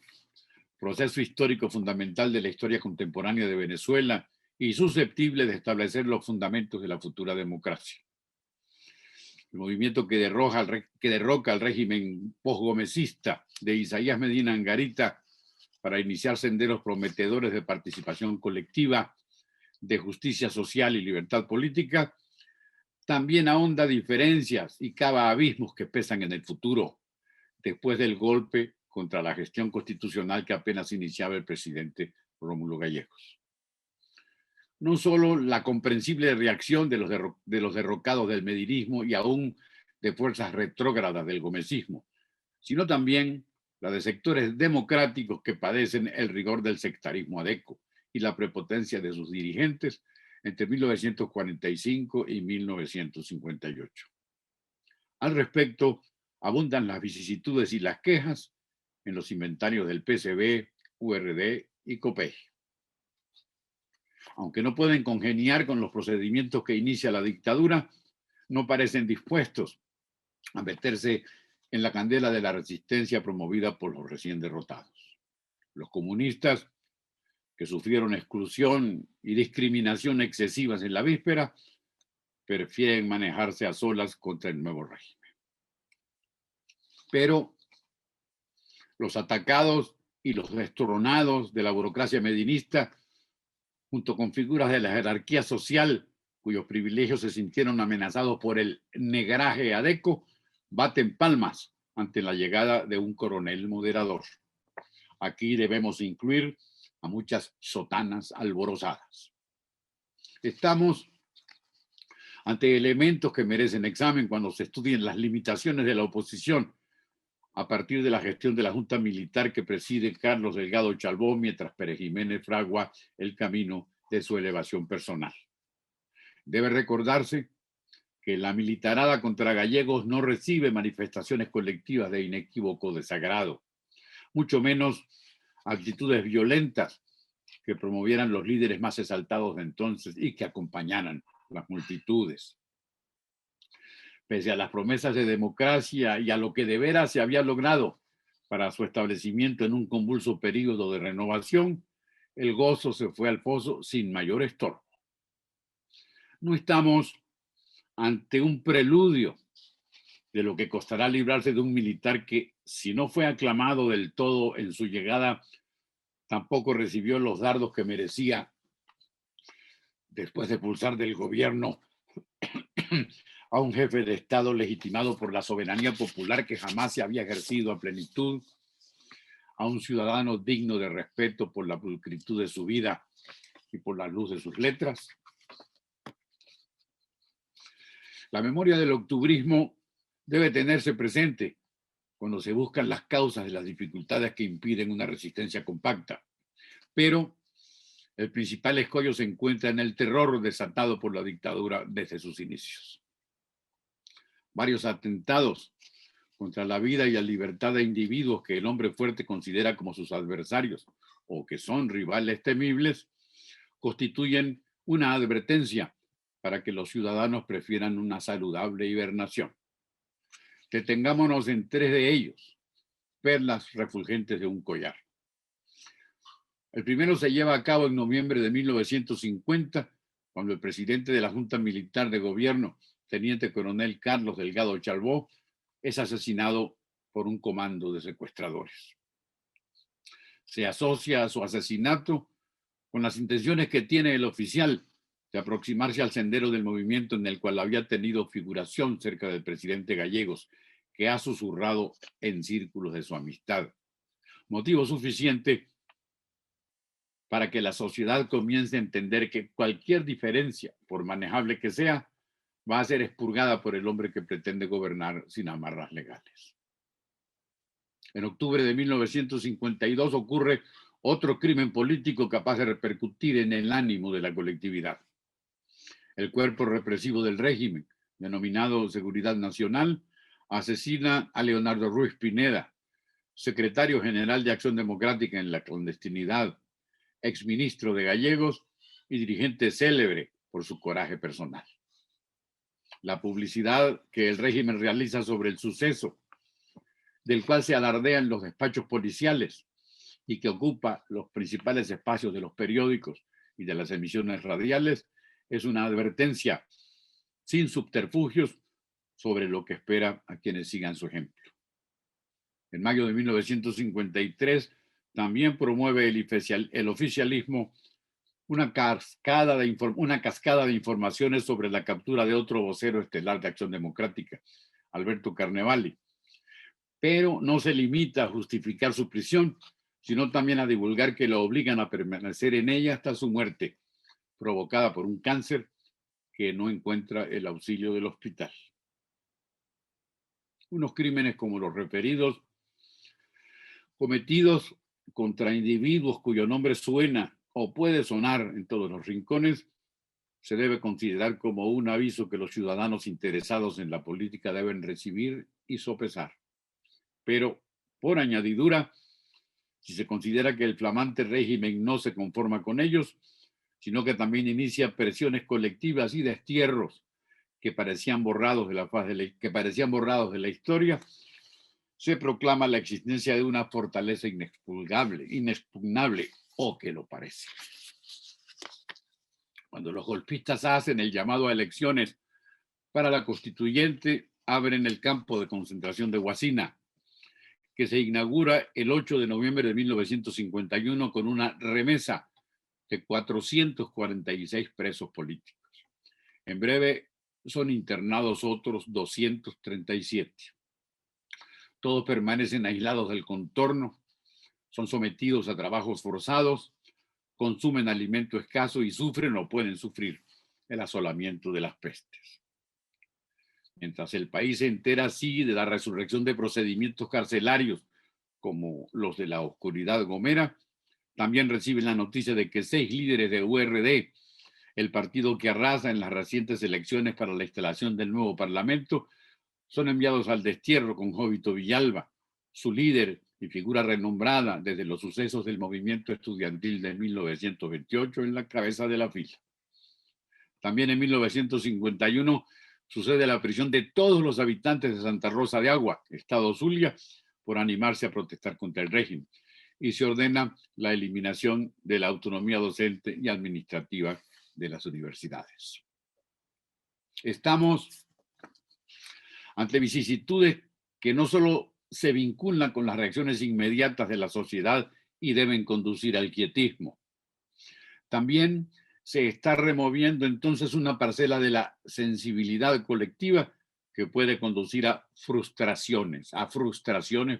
proceso histórico fundamental de la historia contemporánea de Venezuela y susceptible de establecer los fundamentos de la futura democracia. El movimiento que derroca al régimen posgomecista de Isaías Medina Angarita para iniciar senderos prometedores de participación colectiva, de justicia social y libertad política, también ahonda diferencias y cava abismos que pesan en el futuro, después del golpe contra la gestión constitucional que apenas iniciaba el presidente Rómulo Gallegos. No solo la comprensible reacción de los derrocados del medinismo y aún de fuerzas retrógradas del gomecismo, sino también la de sectores democráticos que padecen el rigor del sectarismo adeco y la prepotencia de sus dirigentes entre 1945 y 1958. Al respecto, abundan las vicisitudes y las quejas en los inventarios del PCB, URD y COPEI. Aunque no pueden congeniar con los procedimientos que inicia la dictadura, no parecen dispuestos a meterse en la candela de la resistencia promovida por los recién derrotados. Los comunistas, que sufrieron exclusión y discriminación excesivas en la víspera, prefieren manejarse a solas contra el nuevo régimen. Pero los atacados y los destronados de la burocracia medinista, junto con figuras de la jerarquía social cuyos privilegios se sintieron amenazados por el negraje adeco, baten palmas ante la llegada de un coronel moderador. Aquí debemos incluir a muchas sotanas alborozadas. Estamos ante elementos que merecen examen cuando se estudien las limitaciones de la oposición a partir de la gestión de la Junta Militar que preside Carlos Delgado Chalbaud, mientras Pérez Jiménez fragua el camino de su elevación personal. Debe recordarse que la militarada contra Gallegos no recibe manifestaciones colectivas de inequívoco desagrado, mucho menos actitudes violentas que promovieran los líderes más exaltados de entonces y que acompañaran las multitudes. Pese a las promesas de democracia y a lo que de veras se había logrado para su establecimiento en un convulso período de renovación, el gozo se fue al pozo sin mayor estorbo. No estamos ante un preludio de lo que costará librarse de un militar que, si no fue aclamado del todo en su llegada, tampoco recibió los dardos que merecía después de expulsar del gobierno a un jefe de Estado legitimado por la soberanía popular que jamás se había ejercido a plenitud, a un ciudadano digno de respeto por la pulcritud de su vida y por la luz de sus letras. La memoria del octubrismo debe tenerse presente cuando se buscan las causas de las dificultades que impiden una resistencia compacta. Pero el principal escollo se encuentra en el terror desatado por la dictadura desde sus inicios. Varios atentados contra la vida y la libertad de individuos que el hombre fuerte considera como sus adversarios o que son rivales temibles, constituyen una advertencia para que los ciudadanos prefieran una saludable hibernación. Detengámonos en tres de ellos, perlas refulgentes de un collar. El primero se lleva a cabo en noviembre de 1950, cuando el presidente de la Junta Militar de Gobierno, teniente coronel Carlos Delgado Chalbaud, es asesinado por un comando de secuestradores. Se asocia a su asesinato con las intenciones que tiene el oficial de aproximarse al sendero del movimiento en el cual había tenido figuración cerca del presidente Gallegos, que ha susurrado en círculos de su amistad. Motivo suficiente para que la sociedad comience a entender que cualquier diferencia, por manejable que sea, va a ser expurgada por el hombre que pretende gobernar sin amarras legales. En octubre de 1952 ocurre otro crimen político capaz de repercutir en el ánimo de la colectividad. El cuerpo represivo del régimen, denominado Seguridad Nacional, asesina a Leonardo Ruiz Pineda, secretario general de Acción Democrática en la clandestinidad, exministro de Gallegos y dirigente célebre por su coraje personal. La publicidad que el régimen realiza sobre el suceso, del cual se alardea en los despachos policiales y que ocupa los principales espacios de los periódicos y de las emisiones radiales, es una advertencia sin subterfugios sobre lo que espera a quienes sigan su ejemplo. En mayo de 1953 también promueve el oficialismo una cascada de informaciones sobre la captura de otro vocero estelar de Acción Democrática, Alberto Carnevali. Pero no se limita a justificar su prisión, sino también a divulgar que lo obligan a permanecer en ella hasta su muerte, provocada por un cáncer que no encuentra el auxilio del hospital. Unos crímenes como los referidos, cometidos contra individuos cuyo nombre suena o puede sonar en todos los rincones, se debe considerar como un aviso que los ciudadanos interesados en la política deben recibir y sopesar. Pero, por añadidura, si se considera que el flamante régimen no se conforma con ellos, sino que también inicia presiones colectivas y destierros que parecían borrados de la historia, se proclama la existencia de una fortaleza inexpugnable, o que lo parece. Cuando los golpistas hacen el llamado a elecciones para la constituyente, abren el campo de concentración de Huasina, que se inaugura el 8 de noviembre de 1951 con una remesa de 446 presos políticos. En breve son internados otros 237. Todos permanecen aislados del contorno, son sometidos a trabajos forzados, consumen alimento escaso y sufren o pueden sufrir el asolamiento de las pestes. Mientras el país se entera así de la resurrección de procedimientos carcelarios como los de la oscuridad gomera, también reciben la noticia de que 6 líderes de URD, el partido que arrasa en las recientes elecciones para la instalación del nuevo parlamento, son enviados al destierro con Jovito Villalba, su líder y figura renombrada desde los sucesos del movimiento estudiantil de 1928 en la cabeza de la fila. También en 1951 sucede la prisión de todos los habitantes de Santa Rosa de Agua, estado Zulia, por animarse a protestar contra el régimen, y se ordena la eliminación de la autonomía docente y administrativa de las universidades. Estamos ante vicisitudes que no solo se vinculan con las reacciones inmediatas de la sociedad y deben conducir al quietismo. También se está removiendo entonces una parcela de la sensibilidad colectiva que puede conducir a frustraciones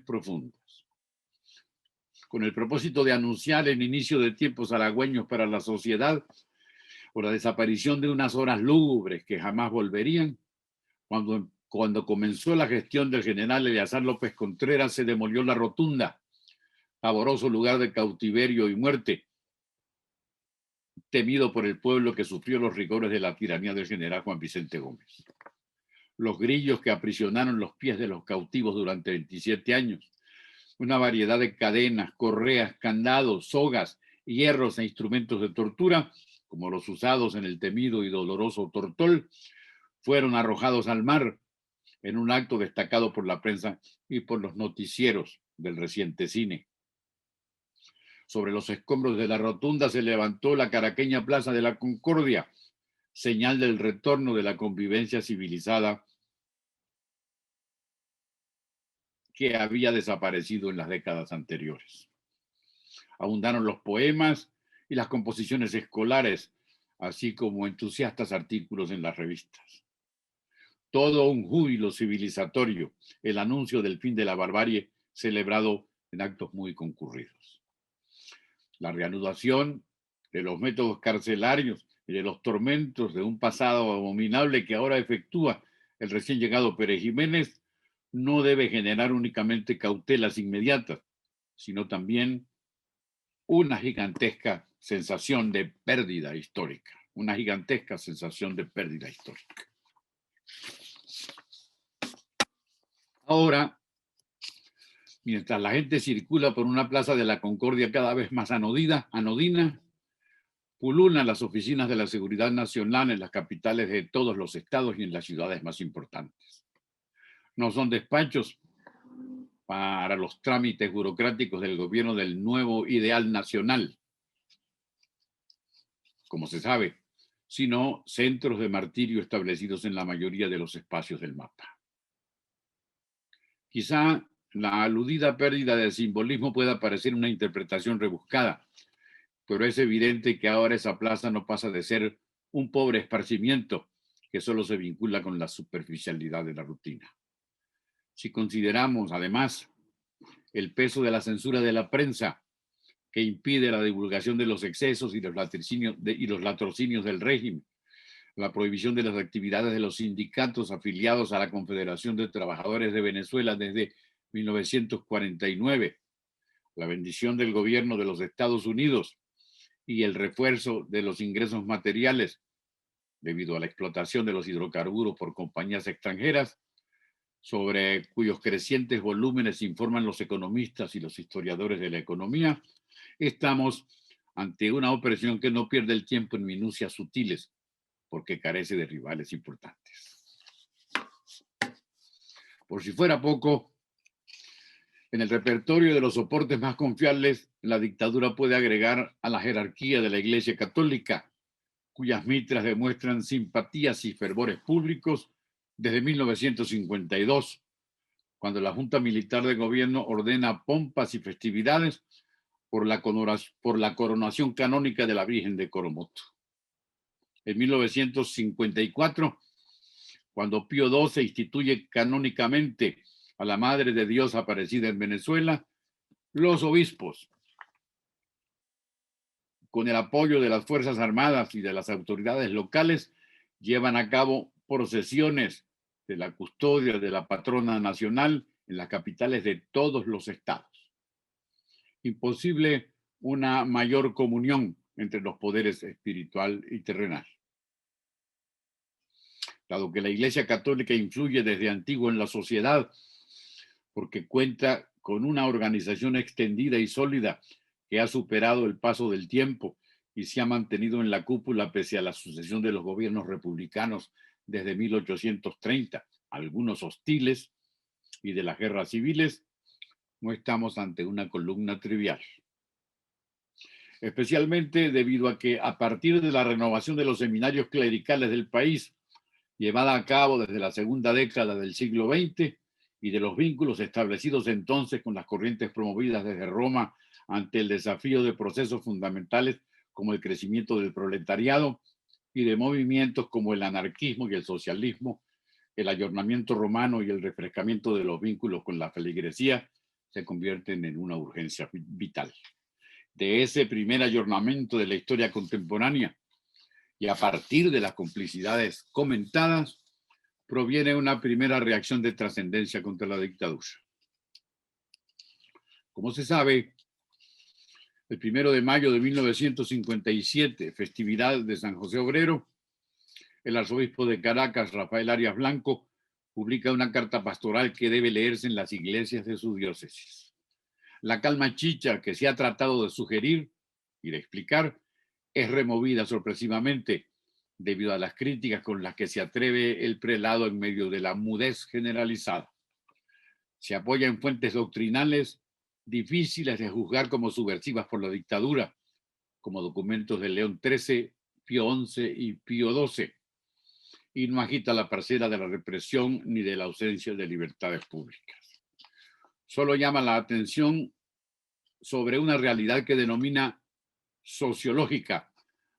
profundas. Con el propósito de anunciar el inicio de tiempos halagüeños para la sociedad o la desaparición de unas horas lúgubres que jamás volverían, cuando comenzó la gestión del general Eleazar López Contreras, se demolió la Rotunda, pavoroso lugar de cautiverio y muerte, temido por el pueblo que sufrió los rigores de la tiranía del general Juan Vicente Gómez. Los grillos que aprisionaron los pies de los cautivos durante 27 años, una variedad de cadenas, correas, candados, sogas, hierros e instrumentos de tortura, como los usados en el temido y doloroso Tortol, fueron arrojados al mar en un acto destacado por la prensa y por los noticieros del reciente cine. Sobre los escombros de la Rotunda se levantó la caraqueña Plaza de la Concordia, señal del retorno de la convivencia civilizada que había desaparecido en las décadas anteriores. Abundaron los poemas y las composiciones escolares, así como entusiastas artículos en las revistas. Todo un júbilo civilizatorio, el anuncio del fin de la barbarie, celebrado en actos muy concurridos. La reanudación de los métodos carcelarios y de los tormentos de un pasado abominable que ahora efectúa el recién llegado Pérez Jiménez no debe generar únicamente cautelas inmediatas, sino también una gigantesca sensación de pérdida histórica. Una gigantesca sensación de pérdida histórica. Ahora, mientras la gente circula por una plaza de la Concordia cada vez más anodina, pululan las oficinas de la Seguridad Nacional en las capitales de todos los estados y en las ciudades más importantes. No son despachos para los trámites burocráticos del gobierno del nuevo ideal nacional, como se sabe, sino centros de martirio establecidos en la mayoría de los espacios del mapa. Quizá la aludida pérdida de simbolismo pueda parecer una interpretación rebuscada, pero es evidente que ahora esa plaza no pasa de ser un pobre esparcimiento que solo se vincula con la superficialidad de la rutina. Si consideramos, además, el peso de la censura de la prensa, que impide la divulgación de los excesos y los latrocinios del régimen, la prohibición de las actividades de los sindicatos afiliados a la Confederación de Trabajadores de Venezuela desde 1949, la bendición del gobierno de los Estados Unidos y el refuerzo de los ingresos materiales debido a la explotación de los hidrocarburos por compañías extranjeras, sobre cuyos crecientes volúmenes informan los economistas y los historiadores de la economía, estamos ante una operación que no pierde el tiempo en minucias sutiles, porque carece de rivales importantes. Por si fuera poco, En el repertorio de los soportes más confiables, la dictadura puede agregar a la jerarquía de la Iglesia Católica, cuyas mitras demuestran simpatías y fervores públicos desde 1952, cuando la Junta Militar de Gobierno ordena pompas y festividades por la coronación canónica de la Virgen de Coromoto. En 1954, cuando Pío XII instituye canónicamente a la Madre de Dios aparecida en Venezuela, los obispos, con el apoyo de las Fuerzas Armadas y de las autoridades locales, llevan a cabo procesiones de la custodia de la patrona nacional en las capitales de todos los estados. Imposible una mayor comunión entre los poderes espiritual y terrenal. Dado que la Iglesia Católica influye desde antiguo en la sociedad, porque cuenta con una organización extendida y sólida que ha superado el paso del tiempo y se ha mantenido en la cúpula pese a la sucesión de los gobiernos republicanos desde 1830, algunos hostiles, y de las guerras civiles, no estamos ante una columna trivial. Especialmente debido a que a partir de la renovación de los seminarios clericales del país, llevada a cabo desde la segunda década del siglo XX, y de los vínculos establecidos entonces con las corrientes promovidas desde Roma ante el desafío de procesos fundamentales como el crecimiento del proletariado y de movimientos como el anarquismo y el socialismo, el ayornamiento romano y el refrescamiento de los vínculos con la feligresía se convierten en una urgencia vital. De ese primer ayornamiento de la historia contemporánea y a partir de las complicidades comentadas, proviene una primera reacción de trascendencia contra la dictadura. Como se sabe, el 1 de mayo de 1957, festividad de San José Obrero, el arzobispo de Caracas, Rafael Arias Blanco, publica una carta pastoral que debe leerse en las iglesias de su diócesis. La calma chicha que se ha tratado de sugerir y de explicar es removida sorpresivamente debido a las críticas con las que se atreve el prelado en medio de la mudez generalizada. Se apoya en fuentes doctrinales difíciles de juzgar como subversivas por la dictadura, como documentos de León XIII, Pío XI y Pío XII, y no agita la parcela de la represión ni de la ausencia de libertades públicas. Solo llama la atención sobre una realidad que denomina sociológica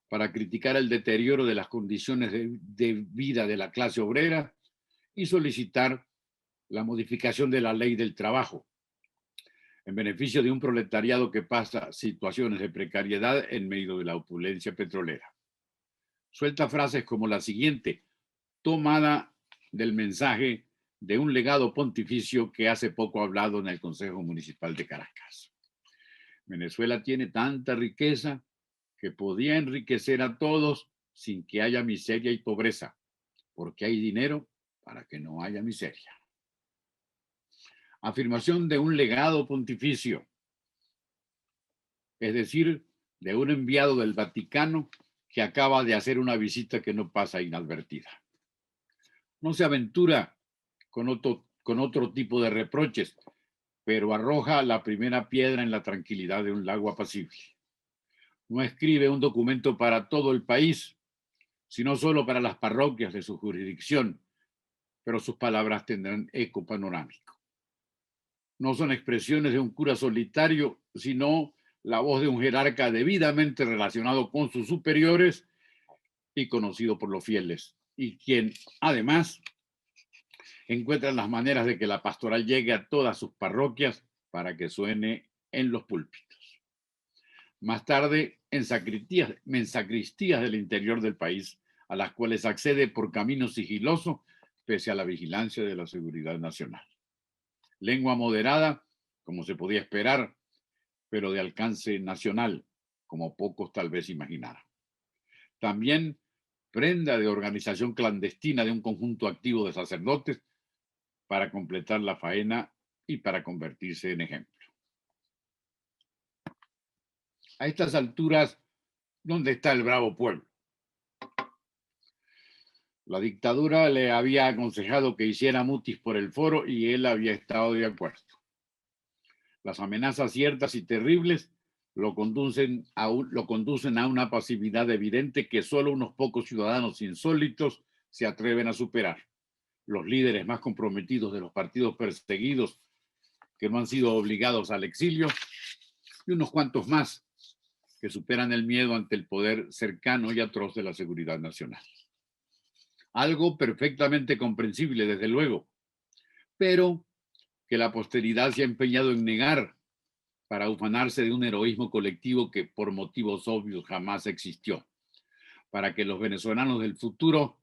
para criticar el deterioro de las condiciones de vida de la clase obrera y solicitar la modificación de la ley del trabajo en beneficio de un proletariado que pasa situaciones de precariedad en medio de la opulencia petrolera. Suelta frases como la siguiente, tomada del mensaje de un legado pontificio que hace poco hablado en el Consejo Municipal de Caracas. Venezuela tiene tanta riqueza que podía enriquecer a todos sin que haya miseria y pobreza, porque hay dinero para que no haya miseria. Afirmación de un legado pontificio, es decir, de un enviado del Vaticano que acaba de hacer una visita que no pasa inadvertida. No se aventura con otro tipo de reproches, pero arroja la primera piedra en la tranquilidad de un lago apacible. No escribe un documento para todo el país, sino solo para las parroquias de su jurisdicción, pero sus palabras tendrán eco panorámico. No son expresiones de un cura solitario, sino la voz de un jerarca debidamente relacionado con sus superiores y conocido por los fieles, y quien, además, encuentra las maneras de que la pastoral llegue a todas sus parroquias para que suene en los púlpitos. Más tarde, en sacristías del interior del país, a las cuales accede por camino sigiloso, pese a la vigilancia de la seguridad nacional. Lengua moderada, como se podía esperar, pero de alcance nacional, como pocos tal vez imaginaran. También prenda de organización clandestina de un conjunto activo de sacerdotes para completar la faena y para convertirse en ejemplo. A estas alturas, ¿dónde está el bravo pueblo? La dictadura le había aconsejado que hiciera mutis por el foro y él había estado de acuerdo. Las amenazas ciertas y terribles lo conducen a una pasividad evidente que solo unos pocos ciudadanos insólitos se atreven a superar. Los líderes más comprometidos de los partidos perseguidos que no han sido obligados al exilio y unos cuantos más que superan el miedo ante el poder cercano y atroz de la seguridad nacional. Algo perfectamente comprensible, desde luego, pero que la posteridad se ha empeñado en negar para ufanarse de un heroísmo colectivo que por motivos obvios jamás existió, para que los venezolanos del futuro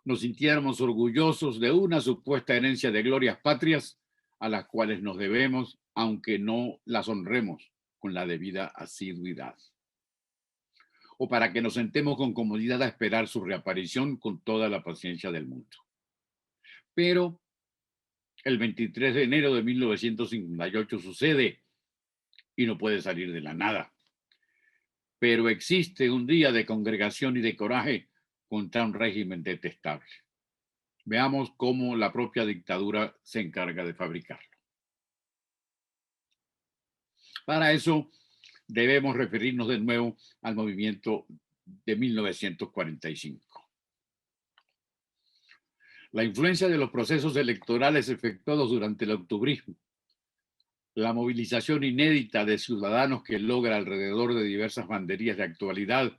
nos sintiéramos orgullosos de una supuesta herencia de glorias patrias a las cuales nos debemos, aunque no las honremos con la debida asiduidad. O para que nos sentemos con comodidad a esperar su reaparición con toda la paciencia del mundo. Pero el 23 de enero de 1958 sucede y no puede salir de la nada. Pero existe un día de congregación y de coraje contra un régimen detestable. Veamos cómo la propia dictadura se encarga de fabricarlo. Para eso debemos referirnos de nuevo al movimiento de 1945. La influencia de los procesos electorales efectuados durante el octubrismo, la movilización inédita de ciudadanos que logra alrededor de diversas banderías de actualidad,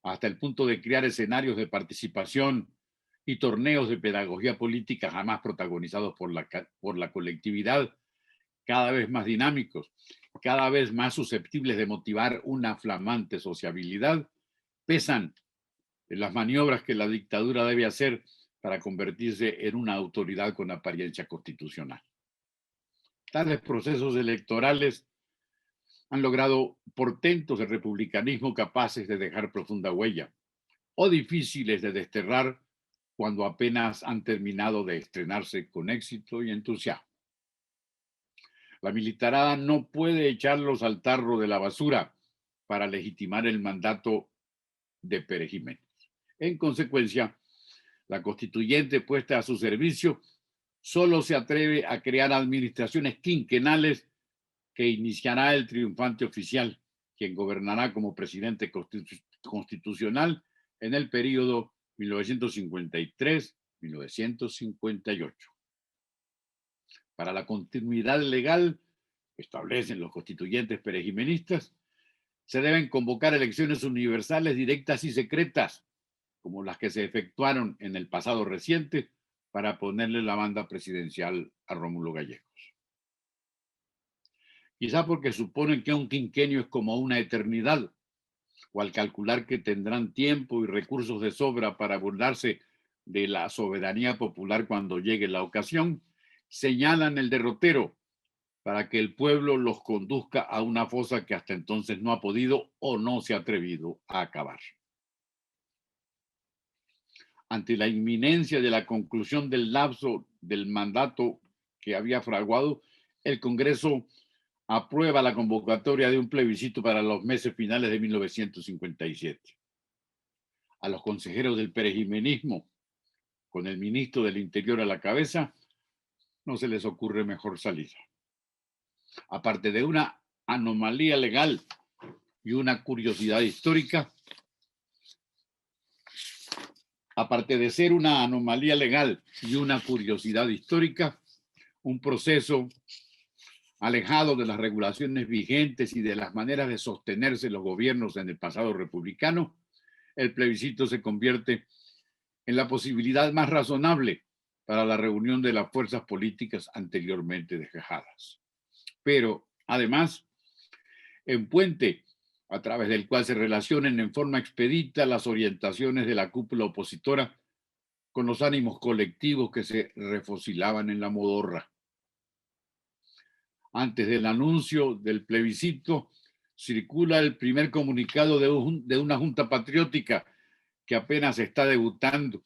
hasta el punto de crear escenarios de participación y torneos de pedagogía política jamás protagonizados por la colectividad, cada vez más dinámicos, cada vez más susceptibles de motivar una flamante sociabilidad, pesan en las maniobras que la dictadura debe hacer para convertirse en una autoridad con apariencia constitucional. Tales procesos electorales han logrado portentos de republicanismo capaces de dejar profunda huella o difíciles de desterrar cuando apenas han terminado de estrenarse con éxito y entusiasmo. La militarada no puede echarlos al tarro de la basura para legitimar el mandato de Pérez Jiménez. En consecuencia, la constituyente puesta a su servicio solo se atreve a crear administraciones quinquenales que iniciará el triunfante oficial, quien gobernará como presidente constitucional en el periodo 1953-1958. Para la continuidad legal, establecen los constituyentes perejimenistas, se deben convocar elecciones universales, directas y secretas, como las que se efectuaron en el pasado reciente para ponerle la banda presidencial a Rómulo Gallegos. Quizá porque suponen que un quinquenio es como una eternidad, o al calcular que tendrán tiempo y recursos de sobra para burlarse de la soberanía popular cuando llegue la ocasión, señalan el derrotero para que el pueblo los conduzca a una fosa que hasta entonces no ha podido o no se ha atrevido a acabar. Ante la inminencia de la conclusión del lapso del mandato que había fraguado, el Congreso aprueba la convocatoria de un plebiscito para los meses finales de 1957. A los consejeros del perejimenismo, con el ministro del Interior a la cabeza, no se les ocurre mejor salida. Aparte de una anomalía legal y una curiosidad histórica, un proceso alejado de las regulaciones vigentes y de las maneras de sostenerse los gobiernos en el pasado republicano, el plebiscito se convierte en la posibilidad más razonable para la reunión de las fuerzas políticas anteriormente desgajadas. Pero, además, en puente a través del cual se relacionen en forma expedita las orientaciones de la cúpula opositora con los ánimos colectivos que se refocilaban en la modorra. Antes del anuncio del plebiscito, circula el primer comunicado de una junta patriótica que apenas está debutando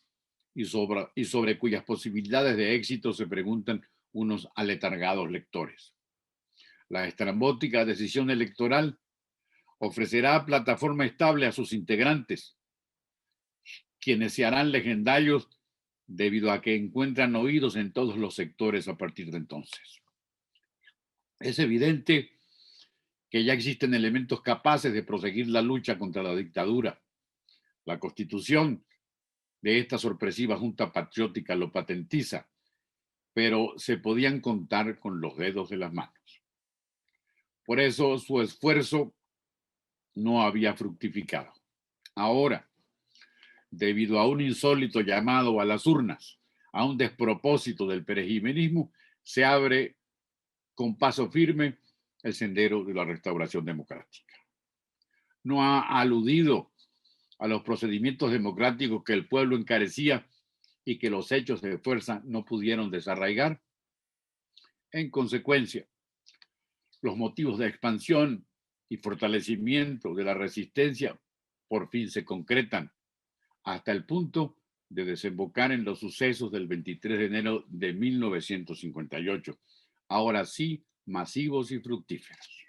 y sobre cuyas posibilidades de éxito se preguntan unos aletargados lectores. La estrambótica decisión electoral ofrecerá plataforma estable a sus integrantes, quienes se harán legendarios debido a que encuentran oídos en todos los sectores a partir de entonces. Es evidente que ya existen elementos capaces de proseguir la lucha contra la dictadura. La constitución de esta sorpresiva Junta Patriótica lo patentiza, pero se podían contar con los dedos de las manos. Por eso su esfuerzo no había fructificado. Ahora, debido a un insólito llamado a las urnas, a un despropósito del perejimenismo, se abre con paso firme el sendero de la restauración democrática. No ha aludido a los procedimientos democráticos que el pueblo encarecía y que los hechos de fuerza no pudieron desarraigar. En consecuencia, los motivos de expansión y fortalecimiento de la resistencia por fin se concretan hasta el punto de desembocar en los sucesos del 23 de enero de 1958, ahora sí masivos y fructíferos.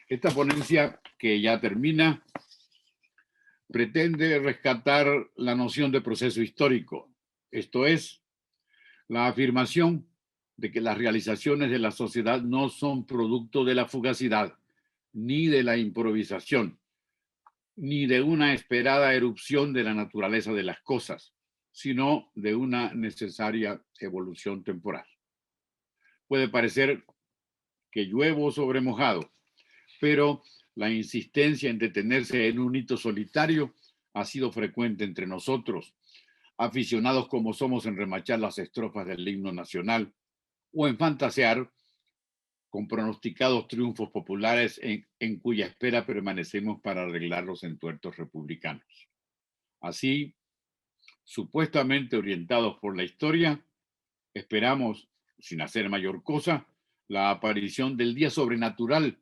Esta ponencia, que ya termina, pretende rescatar la noción de proceso histórico, esto es, la afirmación de que las realizaciones de la sociedad no son producto de la fugacidad, ni de la improvisación, ni de una esperada erupción de la naturaleza de las cosas, sino de una necesaria evolución temporal. Puede parecer que lluevo sobre mojado, pero la insistencia en detenerse en un hito solitario ha sido frecuente entre nosotros, aficionados como somos en remachar las estrofas del himno nacional o en fantasear con pronosticados triunfos populares en cuya espera permanecemos para arreglar los entuertos republicanos. Así, supuestamente orientados por la historia, esperamos, sin hacer mayor cosa, la aparición del día sobrenatural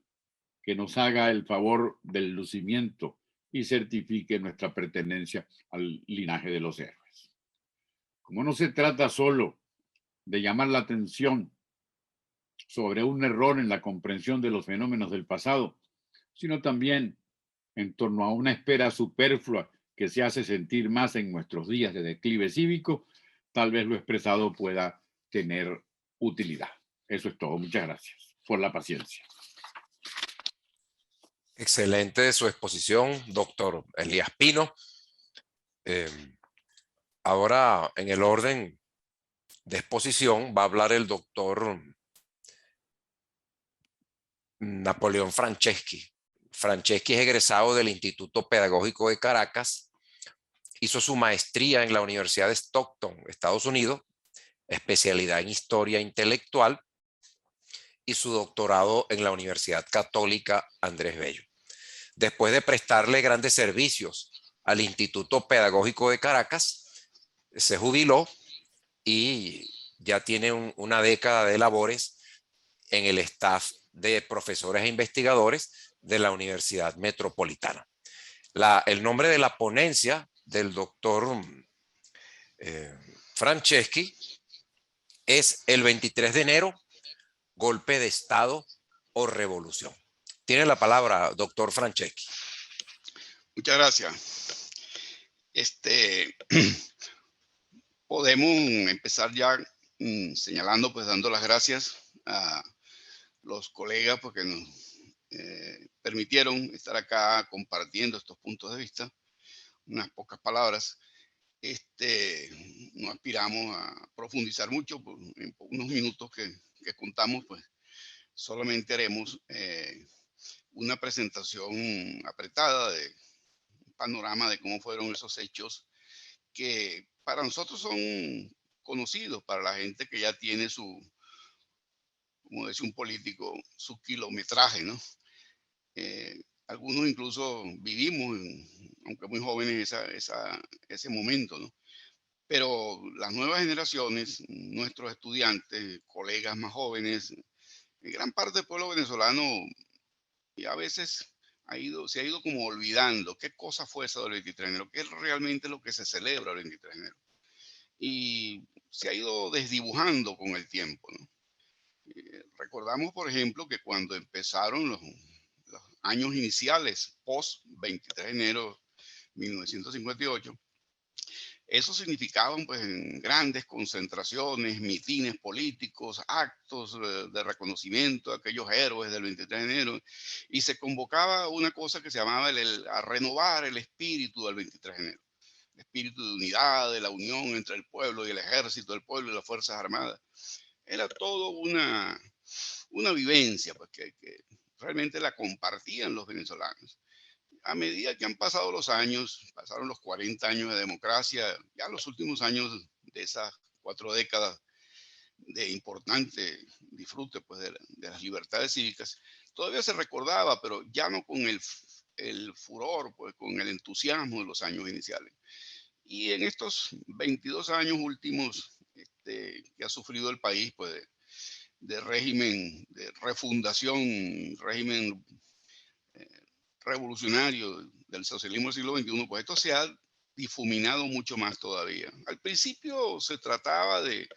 que nos haga el favor del lucimiento y certifique nuestra pertenencia al linaje de los héroes. Como no se trata solo de llamar la atención sobre un error en la comprensión de los fenómenos del pasado, sino también en torno a una espera superflua que se hace sentir más en nuestros días de declive cívico, tal vez lo expresado pueda tener utilidad. Eso es todo. Muchas gracias por la paciencia. Excelente su exposición, doctor Elías Pino. Ahora, en el orden de exposición, va a hablar el doctor Napoleón Franceschi. Franceschi es egresado del Instituto Pedagógico de Caracas, hizo su maestría en la Universidad de Stockton, Estados Unidos, especialidad en Historia Intelectual, y su doctorado en la Universidad Católica Andrés Bello. Después de prestarle grandes servicios al Instituto Pedagógico de Caracas, se jubiló y ya tiene una década de labores en el staff de profesores e investigadores de la Universidad Metropolitana. El nombre de la ponencia del doctor Franceschi es el 23 de enero, golpe de Estado o revolución. Tiene la palabra, doctor Franceschi. Muchas gracias. Podemos empezar ya señalando, pues dando las gracias a los colegas porque nos permitieron estar acá compartiendo estos puntos de vista. Unas pocas palabras. No aspiramos a profundizar mucho, en unos minutos que contamos, pues solamente haremos una presentación apretada de un panorama de cómo fueron esos hechos que para nosotros son conocidos, para la gente que ya tiene su, como decía un político, su kilometraje, ¿no? Algunos incluso vivimos, aunque muy jóvenes, ese momento, ¿no? Pero las nuevas generaciones, nuestros estudiantes, colegas más jóvenes, gran parte del pueblo venezolano, y a veces se ha ido como olvidando qué cosa fue eso del 23 de enero, qué es realmente lo que se celebra el 23 de enero. Y se ha ido desdibujando con el tiempo, ¿no? Recordamos, por ejemplo, que cuando empezaron los años iniciales, post 23 de enero de 1958, Eso significaban pues grandes concentraciones, mitines políticos, actos de reconocimiento a aquellos héroes del 23 de enero, y se convocaba una cosa que se llamaba a renovar el espíritu del 23 de enero, el espíritu de unidad, de la unión entre el pueblo y el ejército, el pueblo y las Fuerzas Armadas. Era todo una vivencia pues, que realmente la compartían los venezolanos. A medida que han pasado los años, pasaron los 40 años de democracia, ya los últimos años de esas 4 décadas de importante disfrute pues, de las libertades cívicas, todavía se recordaba, pero ya no con el furor, pues, con el entusiasmo de los años iniciales. Y en estos 22 años últimos que ha sufrido el país, pues, de régimen, de refundación, régimen revolucionario del socialismo del siglo XXI, pues esto se ha difuminado mucho más todavía. Al principio se trataba de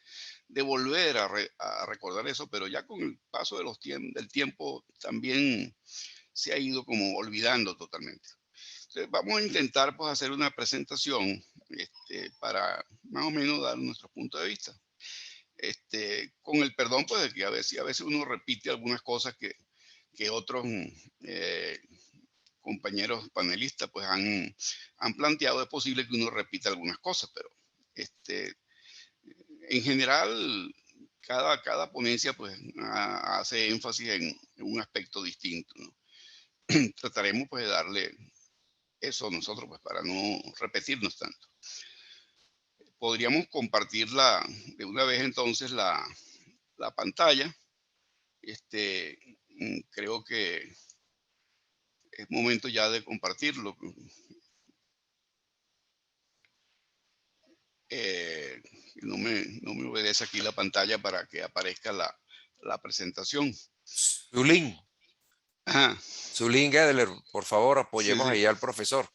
volver a recordar eso, pero ya con el paso del tiempo también se ha ido como olvidando totalmente. Entonces vamos a intentar pues hacer una presentación para más o menos dar nuestro punto de vista. Con el perdón pues de que a veces uno repite algunas cosas que otros compañeros panelistas pues han planteado. Es posible que uno repita algunas cosas, pero en general cada ponencia pues hace énfasis en un aspecto distinto, ¿no? Trataremos pues de darle eso nosotros pues para no repetirnos tanto. Podríamos compartirla de una vez entonces la pantalla. Creo que es momento ya de compartirlo. No me obedece aquí la pantalla para que aparezca la presentación. Zulín. Ajá. Zulín Gedler, por favor, apoyemos Sí, sí. ahí al profesor.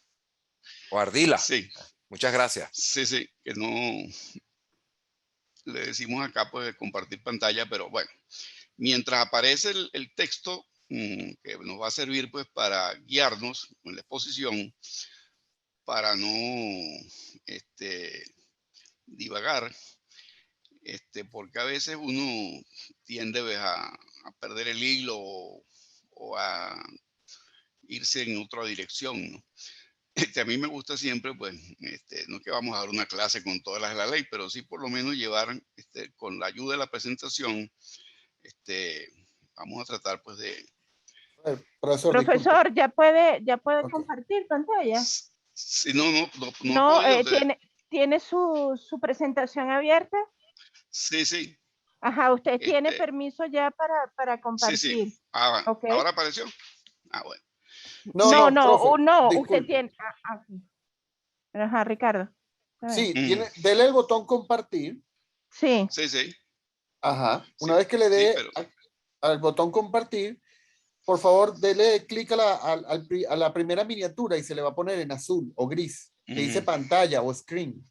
O Ardila. Sí. Muchas gracias. Sí, sí, que no le decimos acá pues compartir pantalla, pero bueno, mientras aparece el texto que nos va a servir pues para guiarnos en la exposición, para no divagar, porque a veces uno tiende pues, a perder el hilo o a irse en otra dirección, ¿no? A mí me gusta siempre, pues, no es que vamos a dar una clase con todas las de la ley, pero sí por lo menos llevar, con la ayuda de la presentación, vamos a tratar, pues, de... Profesor, Profesor, ¿ya puede Ok. compartir pantalla? Si no he No, podido. ¿tiene su presentación abierta? Sí, sí. Ajá, usted tiene permiso ya para Sí, compartir. sí. Ah, Okay. ¿ahora apareció? Ah, bueno. No, profe, usted disculpe. tiene. Ajá, Ricardo. Sí, dele el botón compartir. Sí. Sí, sí. Ajá. Una Sí, vez que le dé pero... al botón compartir, por favor, dele clic a la primera miniatura y se le va a poner en azul o gris, que dice pantalla o screen.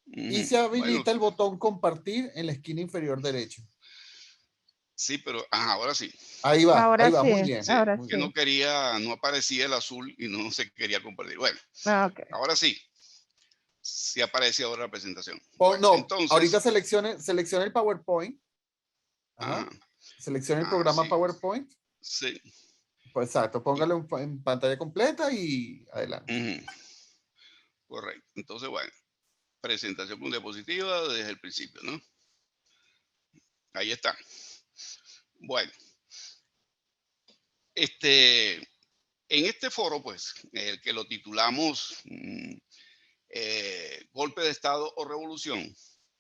Y se habilita bueno, el botón compartir en la esquina inferior derecha. sí, pero ahora sí. Ahí va, Ahora sí, muy bien. Sí, ahora muy que bien. sí. no aparecía el azul y no se quería compartir. Bueno, Okay. ahora sí. Sí aparece ahora la presentación. Oh, Bueno, no, entonces, ahorita seleccione el PowerPoint. Ajá. Seleccione el programa sí, PowerPoint. sí. Pues exacto, póngalo en pantalla completa y adelante. Correcto. Entonces, bueno, presentación con diapositiva desde el principio, ¿no? Ahí está. Bueno, en este foro, pues, el que lo titulamos Golpe de Estado o Revolución,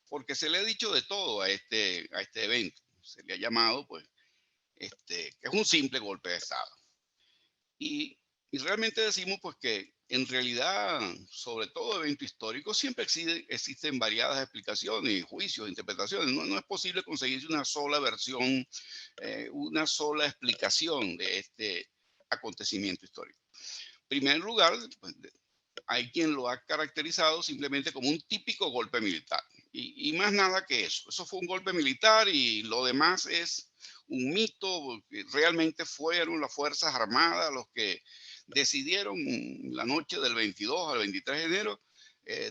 porque se le ha dicho de todo a este evento. Se le ha llamado, pues, que es un simple golpe de Estado. Y realmente decimos pues que en realidad, sobre todo evento histórico, siempre existen variadas explicaciones, juicios, interpretaciones. No es posible conseguir una sola versión, una sola explicación de este acontecimiento histórico. En primer lugar, pues, hay quien lo ha caracterizado simplemente como un típico golpe militar. Y más nada que eso. Eso fue un golpe militar y lo demás es un mito, porque realmente fueron las Fuerzas Armadas los que decidieron la noche del 22 al 23 de enero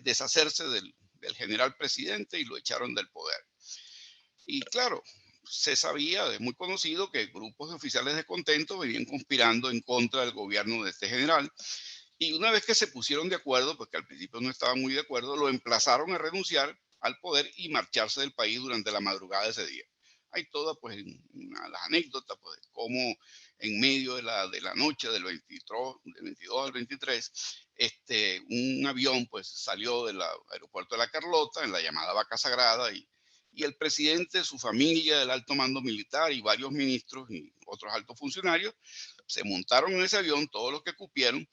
deshacerse del general presidente y lo echaron del poder. Y claro, se sabía, es muy conocido, que grupos de oficiales descontentos venían conspirando en contra del gobierno de este general. Y una vez que se pusieron de acuerdo, pues que al principio no estaban muy de acuerdo, lo emplazaron a renunciar al poder y marcharse del país durante la madrugada de ese día. Hay todas pues las anécdotas pues, de cómo en medio de la noche del 22 al 23, un avión pues salió del aeropuerto de La Carlota en la llamada Vaca Sagrada y el presidente, su familia, el alto mando militar y varios ministros y otros altos funcionarios se montaron en ese avión, todos los que cupieron,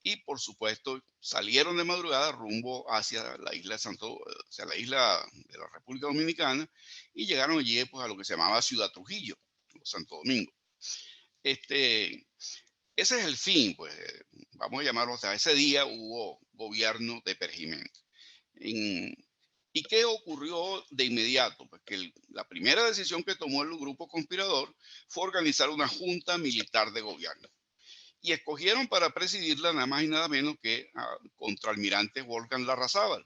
y por supuesto salieron de madrugada rumbo hacia la isla hacia la isla de la República Dominicana y llegaron allí pues, a lo que se llamaba Ciudad Trujillo, Santo Domingo. Ese es el fin, pues, vamos a llamarlo, o sea, ese día hubo gobierno de pergimento. ¿Y qué ocurrió de inmediato? Pues que la primera decisión que tomó el grupo conspirador fue organizar una junta militar de gobierno. Y escogieron para presidirla nada más y nada menos que a contraalmirante Wolfgang Larrazábal.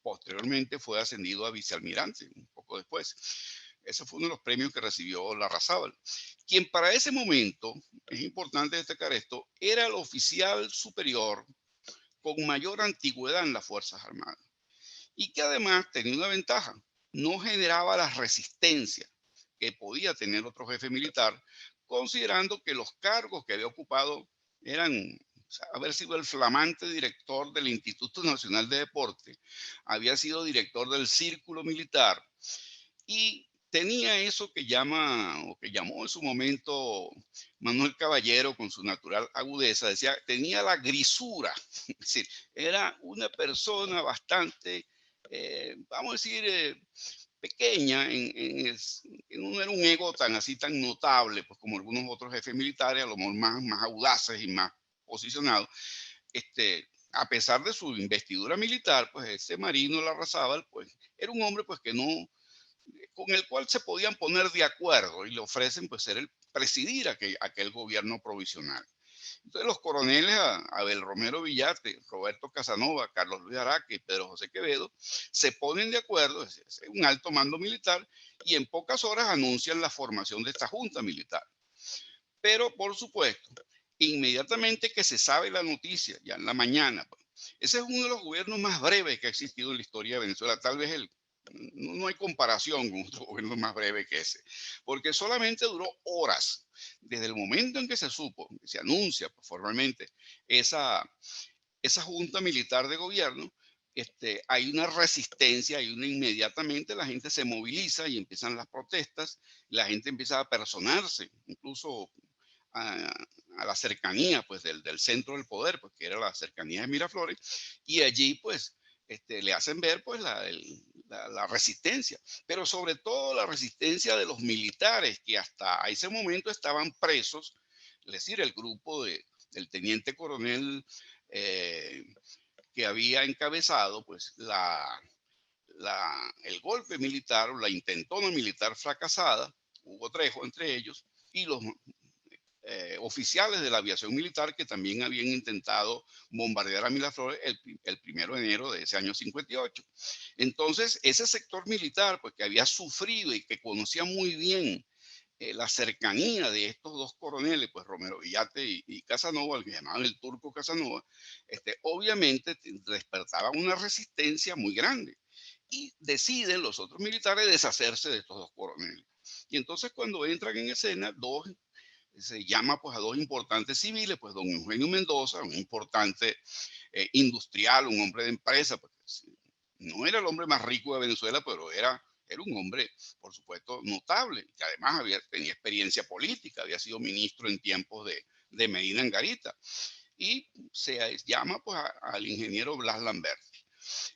Posteriormente fue ascendido a vicealmirante, un poco después. Ese fue uno de los premios que recibió Larrazábal, quien para ese momento, es importante destacar esto, era el oficial superior con mayor antigüedad en las Fuerzas Armadas. Y que además tenía una ventaja, no generaba la resistencia que podía tener otro jefe militar, considerando que los cargos que había ocupado eran, o sea, haber sido el flamante director del Instituto Nacional de Deporte, había sido director del Círculo Militar y tenía eso que llamó en su momento Manuel Caballero con su natural agudeza, decía, tenía la grisura, es decir, era una persona bastante, vamos a decir, pequeña, no era un ego tan así, tan notable, pues como algunos otros jefes militares, a lo mejor más audaces y más posicionados. A pesar de su investidura militar, pues ese Marino Larrazábal, pues era un hombre pues que no, con el cual se podían poner de acuerdo y le ofrecen pues ser presidir aquel gobierno provisional. Entonces los coroneles Abel Romero Villate, Roberto Casanova, Carlos Luis Araque y Pedro José Quevedo se ponen de acuerdo, es un alto mando militar, y en pocas horas anuncian la formación de esta junta militar. Pero por supuesto, inmediatamente que se sabe la noticia, ya en la mañana, pues, ese es uno de los gobiernos más breves que ha existido en la historia de Venezuela, tal vez no hay comparación con otro gobierno más breve que ese, porque solamente duró horas. Desde el momento en que se supo, que se anuncia pues, formalmente esa junta militar de gobierno, hay una resistencia, inmediatamente la gente se moviliza y empiezan las protestas, la gente empieza a personarse, incluso a la cercanía pues, del centro del poder, pues, que era la cercanía de Miraflores, y allí pues le hacen ver pues la resistencia, pero sobre todo la resistencia de los militares que hasta ese momento estaban presos, es decir, el grupo del teniente coronel que había encabezado pues el golpe militar o la intentona militar fracasada, Hugo Trejo entre ellos, y los oficiales de la aviación militar que también habían intentado bombardear a Miraflores el 1 de enero de ese año 58. Entonces, ese sector militar, pues que había sufrido y que conocía muy bien la cercanía de estos dos coroneles, pues Romero Villate y Casanova, el que llamaban el turco Casanova, obviamente despertaban una resistencia muy grande. Y deciden los otros militares deshacerse de estos dos coroneles. Y entonces cuando entran en escena, se llama pues a dos importantes civiles, pues don Eugenio Mendoza, un importante industrial, un hombre de empresa, pues, no era el hombre más rico de Venezuela, pero era un hombre, por supuesto, notable, que además tenía experiencia política, había sido ministro en tiempos de Medina Angarita, y se llama pues al ingeniero Blas Lamberti.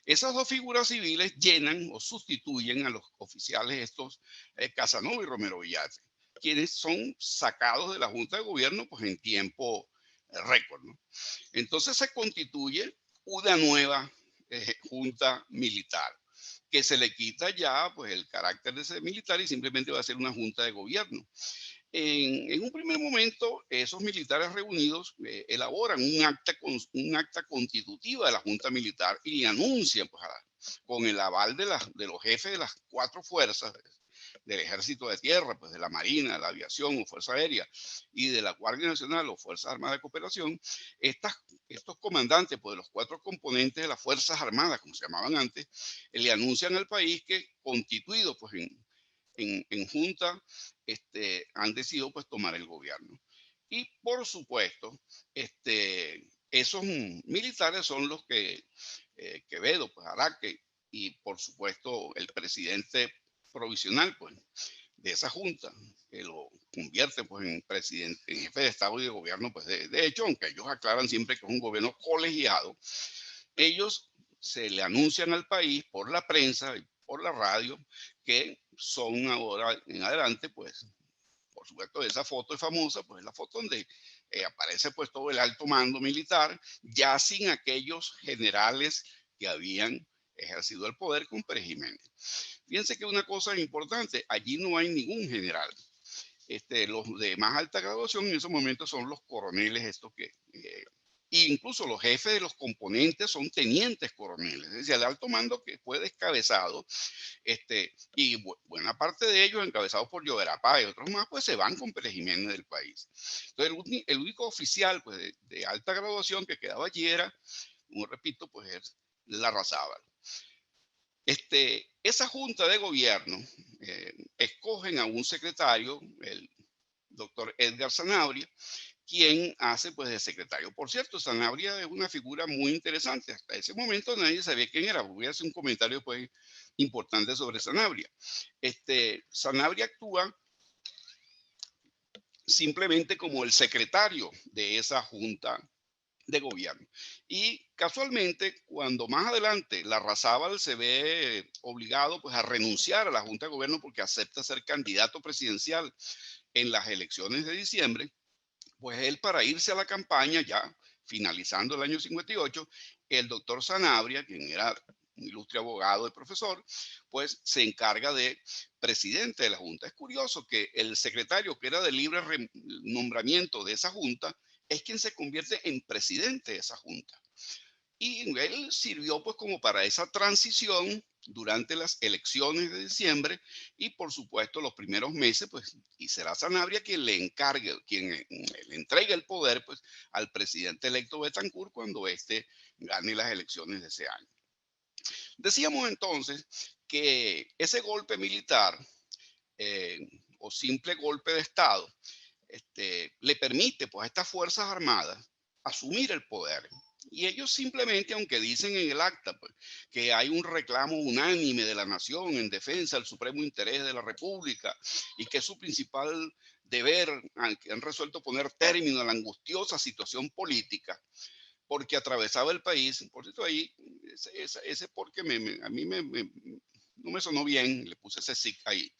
Esas dos figuras civiles llenan o sustituyen a los oficiales estos Casanova y Romero Villate, quienes son sacados de la Junta de Gobierno pues en tiempo récord, ¿no? Entonces se constituye una nueva Junta Militar, que se le quita ya pues el carácter de ser militar y simplemente va a ser una Junta de Gobierno. En un primer momento, esos militares reunidos elaboran un acta constitutiva de la Junta Militar y anuncian, pues, con el aval de los jefes de las 4 fuerzas, del Ejército de Tierra, pues de la Marina, de la Aviación o Fuerza Aérea y de la Guardia Nacional o Fuerzas Armadas de Cooperación, estos comandantes, pues de los 4 componentes de las Fuerzas Armadas, como se llamaban antes, le anuncian al país que, constituidos pues en junta, han decidido pues tomar el gobierno. Y por supuesto, esos militares son los que Quevedo, pues Araque y por supuesto el presidente provisional pues de esa junta, que lo convierte pues en presidente, en jefe de Estado y de gobierno, pues de hecho, aunque ellos aclaran siempre que es un gobierno colegiado, ellos se le anuncian al país por la prensa y por la radio que son ahora en adelante, pues, por supuesto, esa foto es famosa, pues es la foto donde aparece pues todo el alto mando militar, ya sin aquellos generales que habían ejercido el poder con Pérez Jiménez. Fíjense que una cosa importante, allí no hay ningún general. Los de más alta graduación en esos momentos son los coroneles, estos que incluso los jefes de los componentes son tenientes coroneles, es decir, el alto mando que fue descabezado, y buena parte de ellos encabezados por Lloverapá y otros más, pues se van con Pérez Jiménez del país. Entonces, el único oficial pues, de alta graduación que quedaba allí era, como repito, pues es Larrazábal. Esa junta de gobierno escogen a un secretario, el doctor Edgar Sanabria, quien hace pues de secretario. Por cierto, Sanabria es una figura muy interesante. Hasta ese momento nadie sabía quién era. Voy a hacer un comentario pues importante sobre Sanabria. Sanabria actúa simplemente como el secretario de esa junta de gobierno. Y casualmente, cuando más adelante Larrazábal se ve obligado pues a renunciar a la junta de gobierno porque acepta ser candidato presidencial en las elecciones de diciembre, pues él, para irse a la campaña, ya finalizando el año 58, el doctor Sanabria, quien era un ilustre abogado y profesor, pues se encarga de presidente de la Junta. Es curioso que el secretario, que era de libre nombramiento de esa Junta, es quien se convierte en presidente de esa Junta. Y él sirvió pues como para esa transición durante las elecciones de diciembre y por supuesto los primeros meses, pues, y será Sanabria quien le encargue, quien le entregue el poder pues al presidente electo Betancourt cuando éste gane las elecciones de ese año. Decíamos entonces que ese golpe militar o simple golpe de Estado le permite pues a estas Fuerzas Armadas asumir el poder. Y ellos simplemente, aunque dicen en el acta pues, que hay un reclamo unánime de la nación en defensa del supremo interés de la República y que es su principal deber, que han resuelto poner término a la angustiosa situación política, porque atravesaba el país. Por cierto, ahí, ese porque a mí no me sonó bien, le puse ese SIC ahí.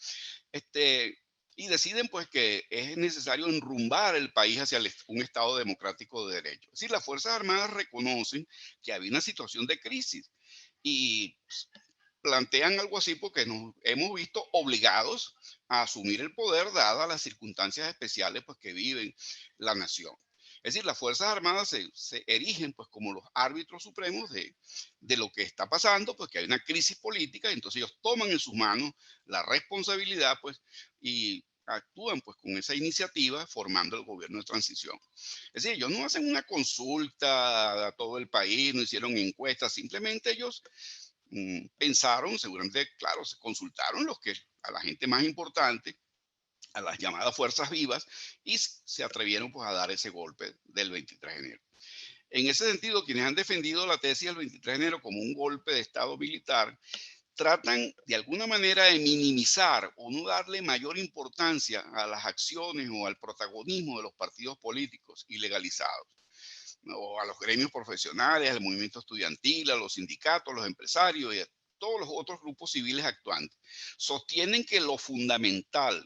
Y deciden pues que es necesario enrumbar el país hacia un Estado democrático de derecho. Es decir, las Fuerzas Armadas reconocen que había una situación de crisis y plantean algo así porque nos hemos visto obligados a asumir el poder dadas las circunstancias especiales pues, que vive la nación. Es decir, las Fuerzas Armadas se erigen pues, como los árbitros supremos de lo que está pasando, pues que hay una crisis política, y entonces ellos toman en sus manos la responsabilidad pues, y actúan pues, con esa iniciativa formando el gobierno de transición. Es decir, ellos no hacen una consulta a todo el país, no hicieron encuestas, simplemente ellos pensaron, seguramente, claro, se consultaron a la gente más importante, a las llamadas fuerzas vivas, y se atrevieron pues a dar ese golpe del 23 de enero. En ese sentido, quienes han defendido la tesis del 23 de enero como un golpe de Estado militar, tratan de alguna manera de minimizar o no darle mayor importancia a las acciones o al protagonismo de los partidos políticos ilegalizados, o a los gremios profesionales, al movimiento estudiantil, a los sindicatos, a los empresarios y a todos los otros grupos civiles actuantes. Sostienen que lo fundamental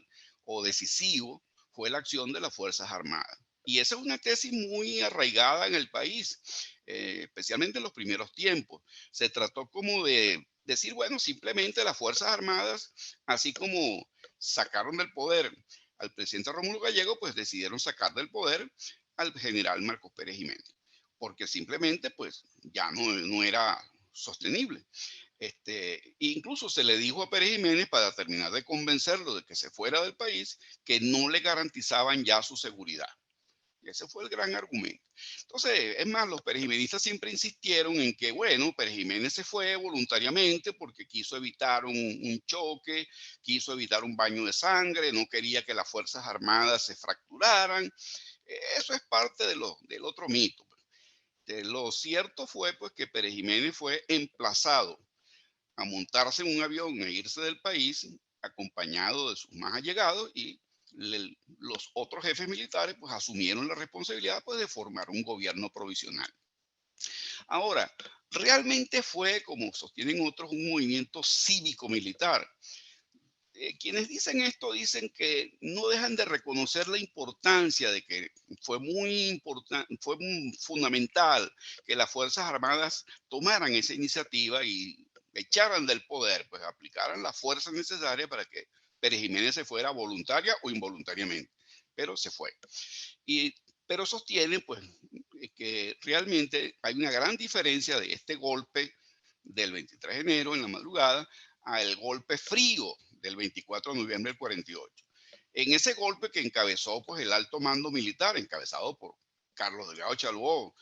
o decisivo fue la acción de las Fuerzas Armadas. Y esa es una tesis muy arraigada en el país, especialmente en los primeros tiempos. Se trató como de decir, bueno, simplemente las Fuerzas Armadas, así como sacaron del poder al presidente Rómulo Gallego, pues decidieron sacar del poder al general Marcos Pérez Jiménez, porque simplemente pues ya no era sostenible. Incluso se le dijo a Pérez Jiménez, para terminar de convencerlo de que se fuera del país, que no le garantizaban ya su seguridad. Y ese fue el gran argumento. Entonces, es más, los perejimenistas siempre insistieron en que, bueno, Pérez Jiménez se fue voluntariamente porque quiso evitar un choque, quiso evitar un baño de sangre, no quería que las Fuerzas Armadas se fracturaran. Eso es parte del otro mito. Lo cierto fue pues que Pérez Jiménez fue emplazado a montarse en un avión e irse del país acompañado de sus más allegados, y los otros jefes militares pues asumieron la responsabilidad pues de formar un gobierno provisional. Ahora, realmente fue, como sostienen otros, un movimiento cívico-militar. Quienes dicen esto dicen que no dejan de reconocer la importancia de que fue fundamental que las Fuerzas Armadas tomaran esa iniciativa y echaran del poder, pues aplicaran la fuerza necesaria para que Pérez Jiménez se fuera voluntaria o involuntariamente, pero se fue. Pero sostienen pues que realmente hay una gran diferencia de este golpe del 23 de enero en la madrugada al golpe frío del 24 de noviembre del 48. En ese golpe que encabezó pues el alto mando militar, encabezado por Carlos Delgado Chalbó,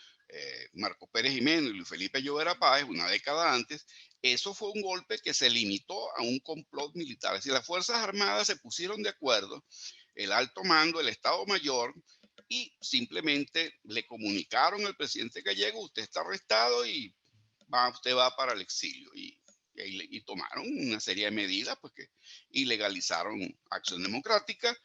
Marcos Pérez Jiménez y Luis Felipe Llovera Páez, una década antes, eso fue un golpe que se limitó a un complot militar. Es decir, las Fuerzas Armadas se pusieron de acuerdo, el alto mando, el Estado Mayor, y simplemente le comunicaron al presidente Gallego: usted está arrestado y usted va para el exilio. Y tomaron una serie de medidas pues, que ilegalizaron Acción Democrática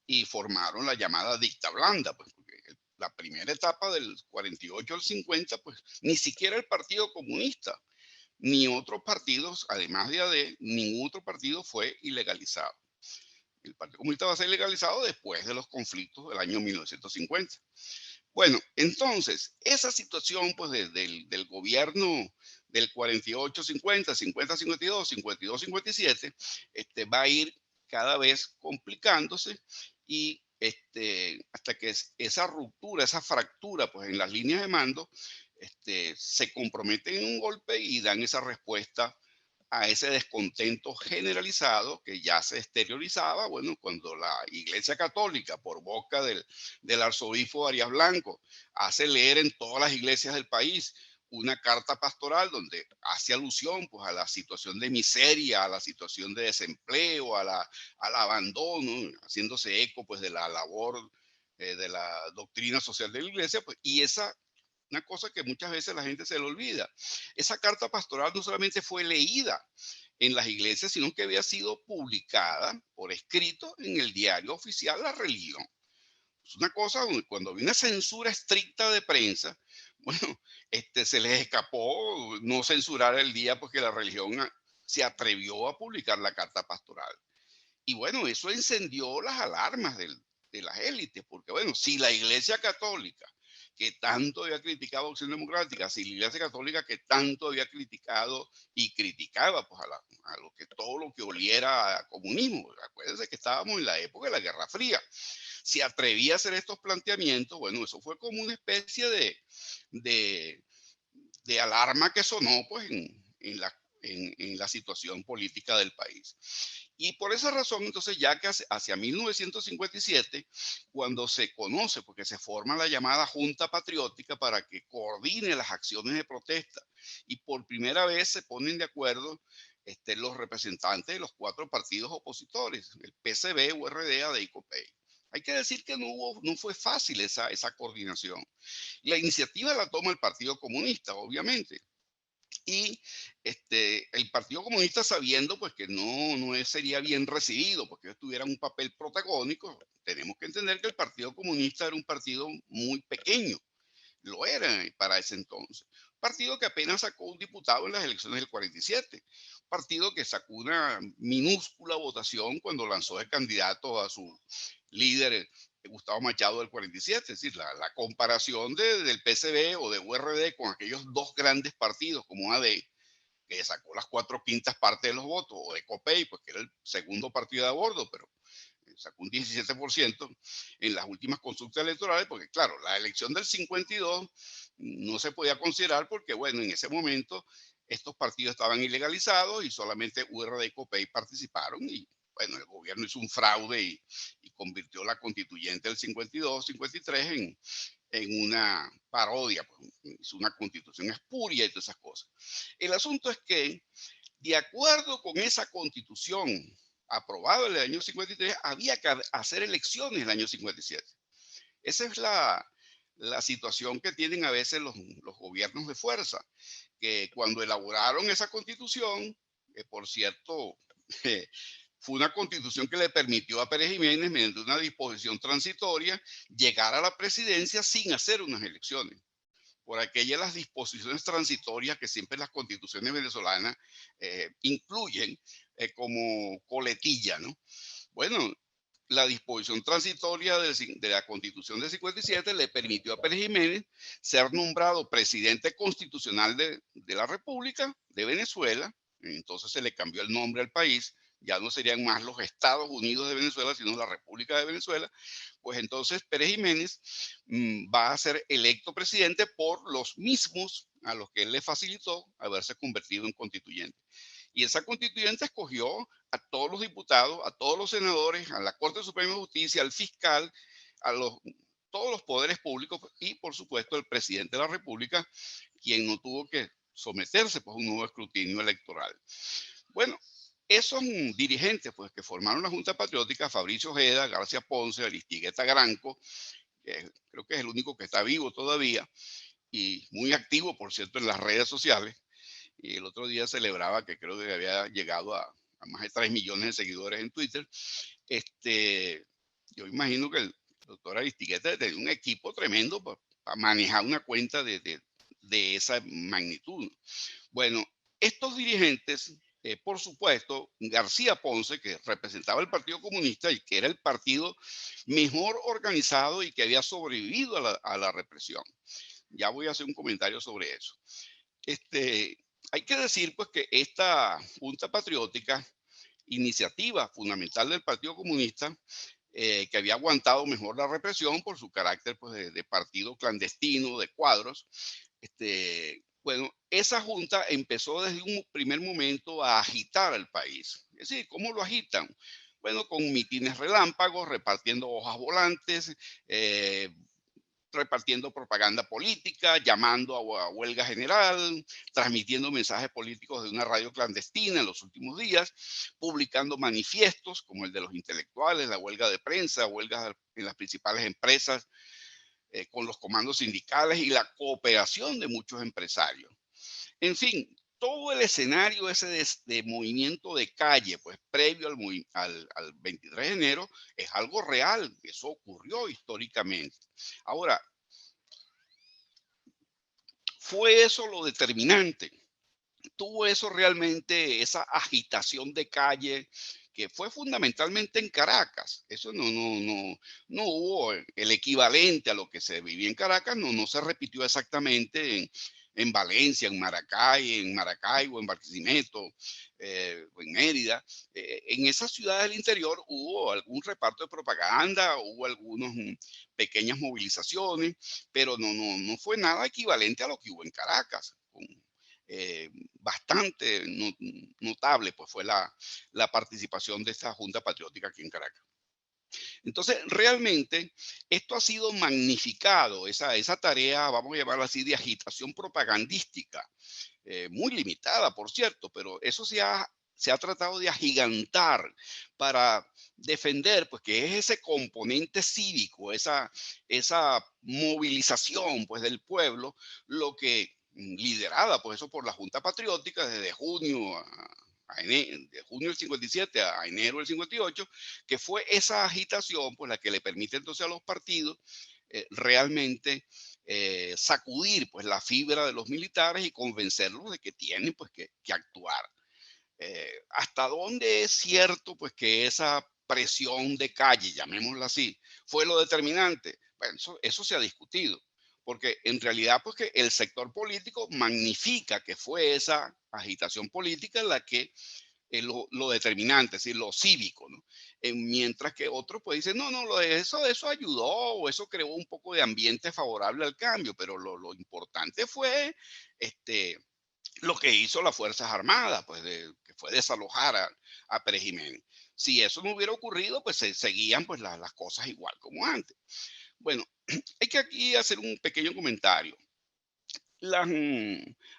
y formaron la llamada dicta blanda, pues, porque la primera etapa del 48 al 50, pues ni siquiera el Partido Comunista ni otros partidos, además de AD, ningún otro partido fue ilegalizado. El Partido Comunista va a ser legalizado después de los conflictos del año 1950. Bueno, entonces, esa situación pues, del gobierno del 48-50, 50-52, 52-57, va a ir cada vez complicándose, y hasta que esa ruptura, esa fractura pues, en las líneas de mando, se comprometen en un golpe y dan esa respuesta a ese descontento generalizado que ya se exteriorizaba, bueno, cuando la Iglesia Católica, por boca del arzobispo Arias Blanco, hace leer en todas las iglesias del país una carta pastoral donde hace alusión pues, a la situación de miseria, a la situación de desempleo, al abandono, haciéndose eco pues, de la labor de la doctrina social de la iglesia, pues, y una cosa que muchas veces la gente se le olvida. Esa carta pastoral no solamente fue leída en las iglesias, sino que había sido publicada por escrito en el diario oficial La Religión. Es una cosa donde cuando había una censura estricta de prensa, bueno, se les escapó no censurar el día porque La Religión se atrevió a publicar la carta pastoral. Y bueno, eso encendió las alarmas de las élites, porque bueno, si la Iglesia Católica, que tanto había criticado a Acción Democrática, si la Iglesia Católica que tanto había criticado y criticaba pues, todo lo que oliera a comunismo, acuérdense que estábamos en la época de la Guerra Fría, si atrevía a hacer estos planteamientos, bueno, eso fue como una especie de alarma que sonó pues, en la situación política del país. Y por esa razón, entonces, ya que hacia 1957, cuando se conoce, porque se forma la llamada Junta Patriótica para que coordine las acciones de protesta, y por primera vez se ponen de acuerdo los representantes de los 4 partidos opositores, el PCB, URD, AD y COPEI. Hay que decir que no fue fácil esa coordinación. La iniciativa la toma el Partido Comunista, obviamente. Y el Partido Comunista, sabiendo pues que no sería bien recibido porque ellos tuvieran un papel protagónico, tenemos que entender que el Partido Comunista era un partido muy pequeño, lo era para ese entonces. Partido que apenas sacó un diputado en las elecciones del 47, partido que sacó una minúscula votación cuando lanzó de candidato a su líder Gustavo Machado del 47, es decir, la comparación del PCB o de URD con aquellos 2 grandes partidos como AD, que sacó las 4/5 partes de los votos, o de COPEI, pues que era el segundo partido de a bordo, pero sacó un 17% en las últimas consultas electorales, porque claro, la elección del 52 no se podía considerar porque, bueno, en ese momento estos partidos estaban ilegalizados y solamente URD y COPEI participaron y, bueno, el gobierno hizo un fraude y convirtió la constituyente del 52, 53 en una parodia, pues, hizo una constitución espuria y todas esas cosas. El asunto es que, de acuerdo con esa constitución aprobada en el año 53, había que hacer elecciones en el año 57. Esa es la situación que tienen a veces los gobiernos de fuerza, que cuando elaboraron esa constitución, por cierto, fue una constitución que le permitió a Pérez Jiménez, mediante una disposición transitoria, llegar a la presidencia sin hacer unas elecciones. Por aquellas las disposiciones transitorias que siempre las constituciones venezolanas incluyen como coletilla, ¿no? Bueno, la disposición transitoria de la Constitución de 57 le permitió a Pérez Jiménez ser nombrado presidente constitucional de la República de Venezuela. Entonces se le cambió el nombre al país. Ya no serían más los Estados Unidos de Venezuela, sino la República de Venezuela. Pues entonces Pérez Jiménez va a ser electo presidente por los mismos a los que él le facilitó haberse convertido en constituyente. Y esa constituyente escogió a todos los diputados, a todos los senadores, a la Corte Suprema de Justicia, al fiscal, todos los poderes públicos y, por supuesto, el presidente de la República, quien no tuvo que someterse pues, a un nuevo escrutinio electoral. Bueno, esos dirigentes pues, que formaron la Junta Patriótica, Fabricio Ojeda, García Ponce, Aristigueta Granco, que creo que es el único que está vivo todavía y muy activo, por cierto, en las redes sociales. Y el otro día celebraba que creo que había llegado a más de 3 millones de seguidores en Twitter. Yo imagino que el doctor Aristigueta tenía un equipo tremendo para manejar una cuenta de esa magnitud. Bueno, estos dirigentes, por supuesto, García Ponce, que representaba el Partido Comunista y que era el partido mejor organizado y que había sobrevivido a la represión. Ya voy a hacer un comentario sobre eso. Hay que decir pues que esta Junta Patriótica, iniciativa fundamental del Partido Comunista, que había aguantado mejor la represión por su carácter pues, de partido clandestino, de cuadros, bueno, esa junta empezó desde un primer momento a agitar al país. Es decir, ¿cómo lo agitan? Bueno, con mitines relámpagos, repartiendo hojas volantes, repartiendo propaganda política, llamando a huelga general, transmitiendo mensajes políticos de una radio clandestina en los últimos días, publicando manifiestos como el de los intelectuales, la huelga de prensa, huelgas en las principales empresas, con los comandos sindicales y la cooperación de muchos empresarios. En fin, todo el escenario ese de movimiento de calle, pues previo al 23 de enero, es algo real. Eso ocurrió históricamente. Ahora, ¿fue eso lo determinante? ¿Tuvo eso realmente esa agitación de calle que fue fundamentalmente en Caracas? Eso no hubo el equivalente a lo que se vivía en Caracas, no se repitió exactamente en Valencia, en Maracaibo, en Barquisimeto, o en Mérida. En esas ciudades del interior hubo algún reparto de propaganda, hubo algunas pequeñas movilizaciones, pero no fue nada equivalente a lo que hubo en Caracas. Bastante notable pues fue la participación de esta Junta Patriótica aquí en Caracas. Entonces, realmente, esto ha sido magnificado, esa tarea, vamos a llamarla así, de agitación propagandística, muy limitada, por cierto, pero eso se ha tratado de agigantar para defender, pues, que es ese componente cívico, esa movilización, pues, del pueblo, lo que liderada, pues, eso por la Junta Patriótica desde junio de junio del 57 a enero del 58, que fue esa agitación pues la que le permite entonces a los partidos realmente sacudir pues la fibra de los militares y convencerlos de que tienen pues que actuar. ¿Hasta dónde es cierto pues que esa presión de calle, llamémosla así, fue lo determinante? Bueno, eso se ha discutido, porque en realidad pues que el sector político magnifica que fue esa agitación política la que lo determinante, es decir, lo cívico, ¿no? Mientras que otros pues dicen, no, eso ayudó o eso creó un poco de ambiente favorable al cambio, pero lo importante fue lo que hizo las Fuerzas Armadas, pues que fue desalojar a Pérez Jiménez. Si eso no hubiera ocurrido, pues se seguían pues las cosas igual como antes. Bueno, hay que aquí hacer un pequeño comentario.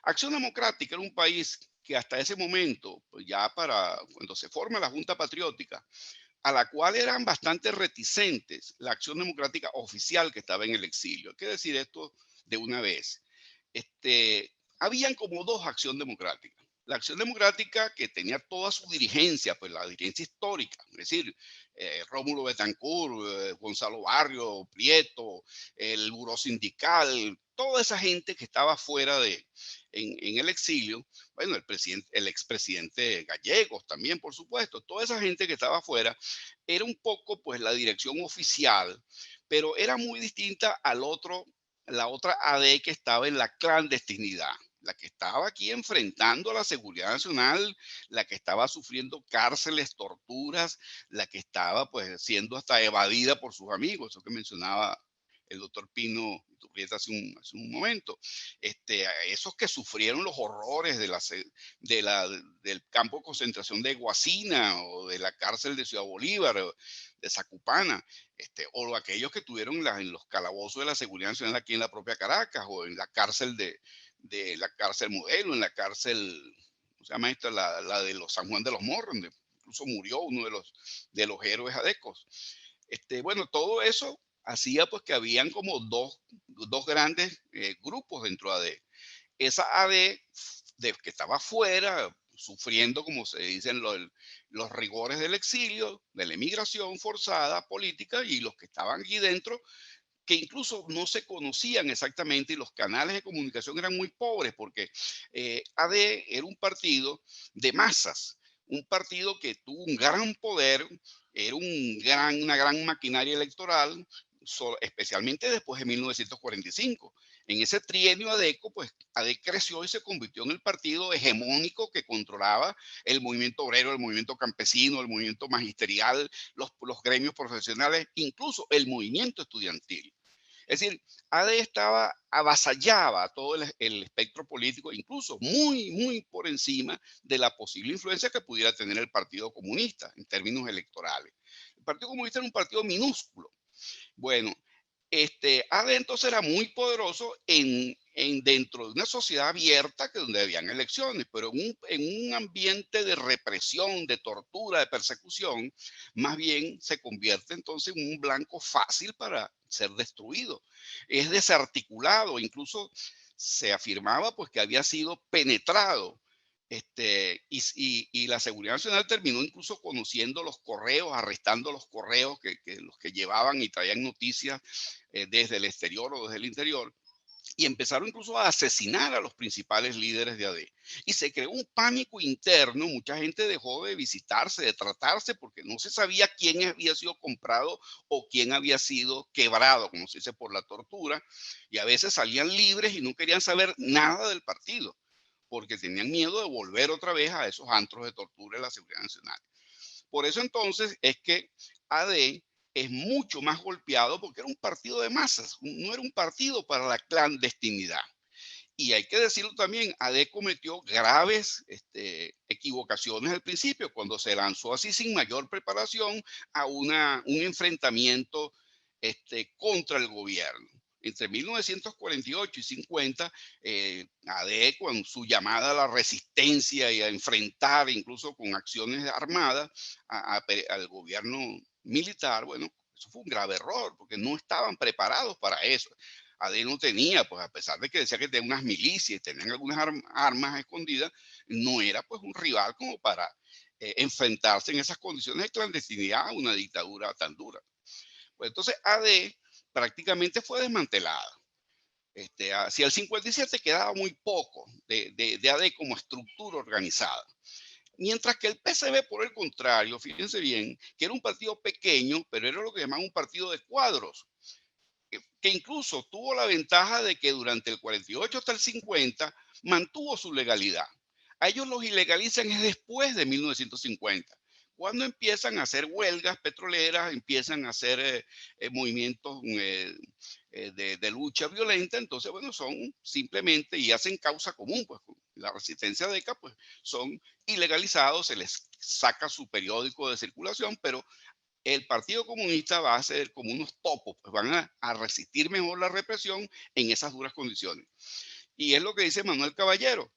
Acción Democrática era un país que hasta ese momento, pues ya para cuando se forma la Junta Patriótica, a la cual eran bastante reticentes la Acción Democrática oficial que estaba en el exilio. Hay que decir esto de una vez. Habían como dos Acción Democrática. La Acción Democrática que tenía toda su dirigencia, pues la dirigencia histórica, es decir, Rómulo Betancourt, Gonzalo Barrio, Prieto, el Buró Sindical, toda esa gente que estaba fuera en el exilio, bueno, el expresidente Gallegos también, por supuesto, toda esa gente que estaba afuera, era un poco pues la dirección oficial, pero era muy distinta la otra AD que estaba en la clandestinidad, la que estaba aquí enfrentando a la seguridad nacional, la que estaba sufriendo cárceles, torturas, la que estaba pues siendo hasta evadida por sus amigos, eso que mencionaba el doctor Pino Turrieta hace un momento. Esos que sufrieron los horrores del campo de concentración de Guasina o de la cárcel de Ciudad Bolívar, de Zacupana, o aquellos que tuvieron en los calabozos de la seguridad nacional aquí en la propia Caracas o en la cárcel de la cárcel Modelo, en la cárcel, ¿cómo se llama esta? La de los San Juan de los Morros, donde incluso murió uno de los héroes adecos. Bueno, todo eso hacía pues que habían como dos grandes grupos dentro de AD. Esa AD que estaba afuera, sufriendo, como se dicen, los rigores del exilio, de la emigración forzada, política, y los que estaban aquí dentro, que incluso no se conocían exactamente y los canales de comunicación eran muy pobres porque AD era un partido de masas, un partido que tuvo un gran poder, era una gran maquinaria electoral, especialmente después de 1945. En ese trienio ADECO, pues AD creció y se convirtió en el partido hegemónico que controlaba el movimiento obrero, el movimiento campesino, el movimiento magisterial, los gremios profesionales, incluso el movimiento estudiantil. Es decir, AD avasallaba todo el espectro político, incluso muy, muy por encima de la posible influencia que pudiera tener el Partido Comunista en términos electorales. El Partido Comunista era un partido minúsculo. Bueno, AD entonces era muy poderoso dentro de una sociedad abierta donde habían elecciones, pero en un ambiente de represión, de tortura, de persecución, más bien se convierte entonces en un blanco fácil para ser destruido. Es desarticulado, incluso se afirmaba pues que había sido penetrado. Y la Seguridad Nacional terminó incluso conociendo los correos, arrestando los correos los que llevaban y traían noticias desde el exterior o desde el interior, y empezaron incluso a asesinar a los principales líderes de AD. Y se creó un pánico interno, mucha gente dejó de visitarse, de tratarse, porque no se sabía quién había sido comprado o quién había sido quebrado, como se dice, por la tortura, y a veces salían libres y no querían saber nada del partido, porque tenían miedo de volver otra vez a esos antros de tortura de la Seguridad Nacional. Por eso entonces es que AD es mucho más golpeado porque era un partido de masas, no era un partido para la clandestinidad. Y hay que decirlo también, AD cometió graves equivocaciones al principio, cuando se lanzó así sin mayor preparación a un enfrentamiento contra el gobierno. Entre 1948 y 50, AD con su llamada a la resistencia y a enfrentar incluso con acciones armadas al gobierno militar, bueno, eso fue un grave error porque no estaban preparados para eso. AD no tenía, pues a pesar de que decía que tenía unas milicias y tenían algunas armas escondidas, no era pues un rival como para enfrentarse en esas condiciones de clandestinidad a una dictadura tan dura. Pues entonces AD prácticamente fue desmantelada. Hacia el 57 quedaba muy poco de AD como estructura organizada. Mientras que el PCB, por el contrario, fíjense bien, que era un partido pequeño, pero era lo que llamaban un partido de cuadros, que incluso tuvo la ventaja de que durante el 48 hasta el 50 mantuvo su legalidad. A ellos los ilegalizan es después de 1950. Cuando empiezan a hacer huelgas petroleras, empiezan a hacer movimientos de lucha violenta, entonces, bueno, son simplemente, y hacen causa común, pues la resistencia de ECA, pues son ilegalizados, se les saca su periódico de circulación, pero el Partido Comunista va a ser como unos topos, pues van a resistir mejor la represión en esas duras condiciones. Y es lo que dice Manuel Caballero.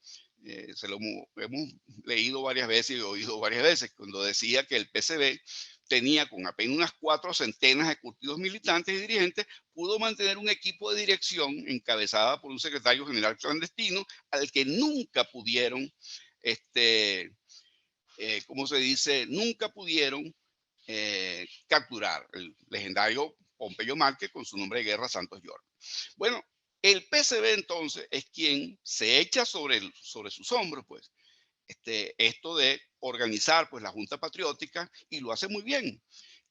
Se lo hemos leído varias veces y oído varias veces, cuando decía que el PCB tenía con apenas unas 4 centenas de curtidos militantes y dirigentes, pudo mantener un equipo de dirección encabezada por un secretario general clandestino al que nunca pudieron, ¿cómo se dice? Nunca pudieron capturar el legendario Pompeyo Márquez con su nombre de guerra Santos York. Bueno, el PCB entonces es quien se echa sobre sus hombros, pues, esto de organizar pues la Junta Patriótica, y lo hace muy bien.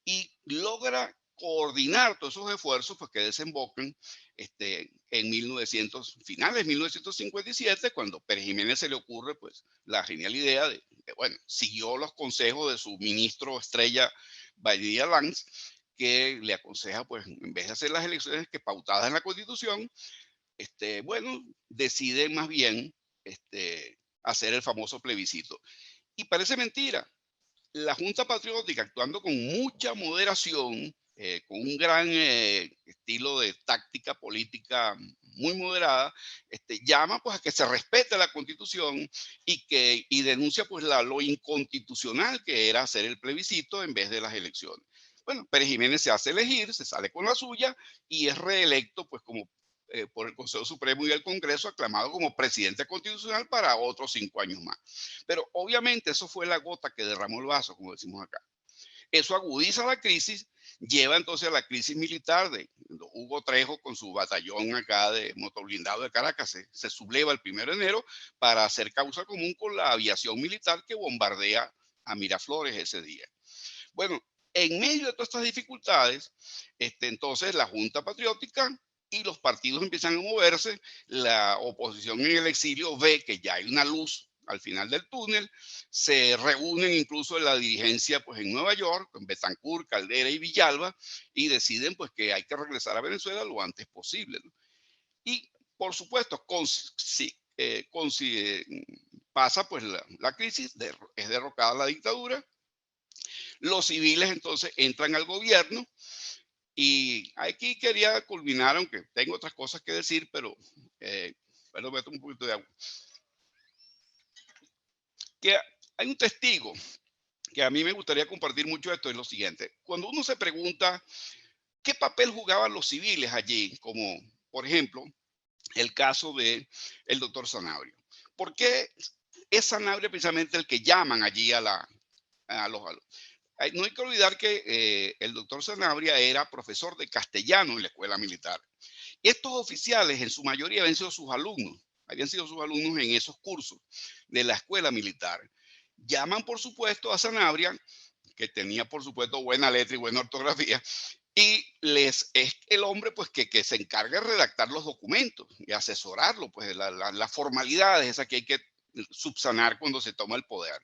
Y logra coordinar todos esos esfuerzos pues, que desembocan en finales de 1957, cuando Pérez Jiménez se le ocurre pues, la genial idea bueno, siguió los consejos de su ministro estrella, Badia Lanz, que le aconseja, pues, en vez de hacer las elecciones que pautadas en la Constitución, bueno, decide más bien hacer el famoso plebiscito. Y parece mentira. La Junta Patriótica, actuando con mucha moderación, con un gran estilo de táctica política muy moderada, llama pues a que se respete la Constitución y denuncia pues lo inconstitucional que era hacer el plebiscito en vez de las elecciones. Bueno, Pérez Jiménez se hace elegir, se sale con la suya y es reelecto pues como por el Consejo Supremo y el Congreso, aclamado como presidente constitucional para otros 5 años más. Pero obviamente eso fue la gota que derramó el vaso, como decimos acá. Eso agudiza la crisis, lleva entonces a la crisis militar de Hugo Trejo con su batallón acá de motoblindado de Caracas, se subleva el 1 de enero para hacer causa común con la aviación militar que bombardea a Miraflores ese día. Bueno, en medio de todas estas dificultades, entonces la Junta Patriótica y los partidos empiezan a moverse, la oposición en el exilio ve que ya hay una luz al final del túnel, se reúnen incluso en la dirigencia pues, en Nueva York, en Betancourt, Caldera y Villalba, y deciden pues, que hay que regresar a Venezuela lo antes posible, ¿no? Y por supuesto, pasa pues la crisis, es derrocada la dictadura, los civiles entonces entran al gobierno. Y aquí quería culminar, aunque tengo otras cosas que decir, pero perdón, me tomo un poquito de agua. Que hay un testigo que a mí me gustaría compartir mucho esto, es lo siguiente. Cuando uno se pregunta qué papel jugaban los civiles allí, como por ejemplo el caso del doctor Sanabria. ¿Por qué es Sanabria precisamente el que llaman allí a los no hay que olvidar que el doctor Sanabria era profesor de castellano en la escuela militar. Y estos oficiales, en su mayoría, habían sido sus alumnos en esos cursos de la escuela militar. Llaman, por supuesto, a Sanabria, que tenía, por supuesto, buena letra y buena ortografía, y es el hombre pues, que se encarga de redactar los documentos y asesorarlo, pues, las formalidades esas que hay que subsanar cuando se toma el poder.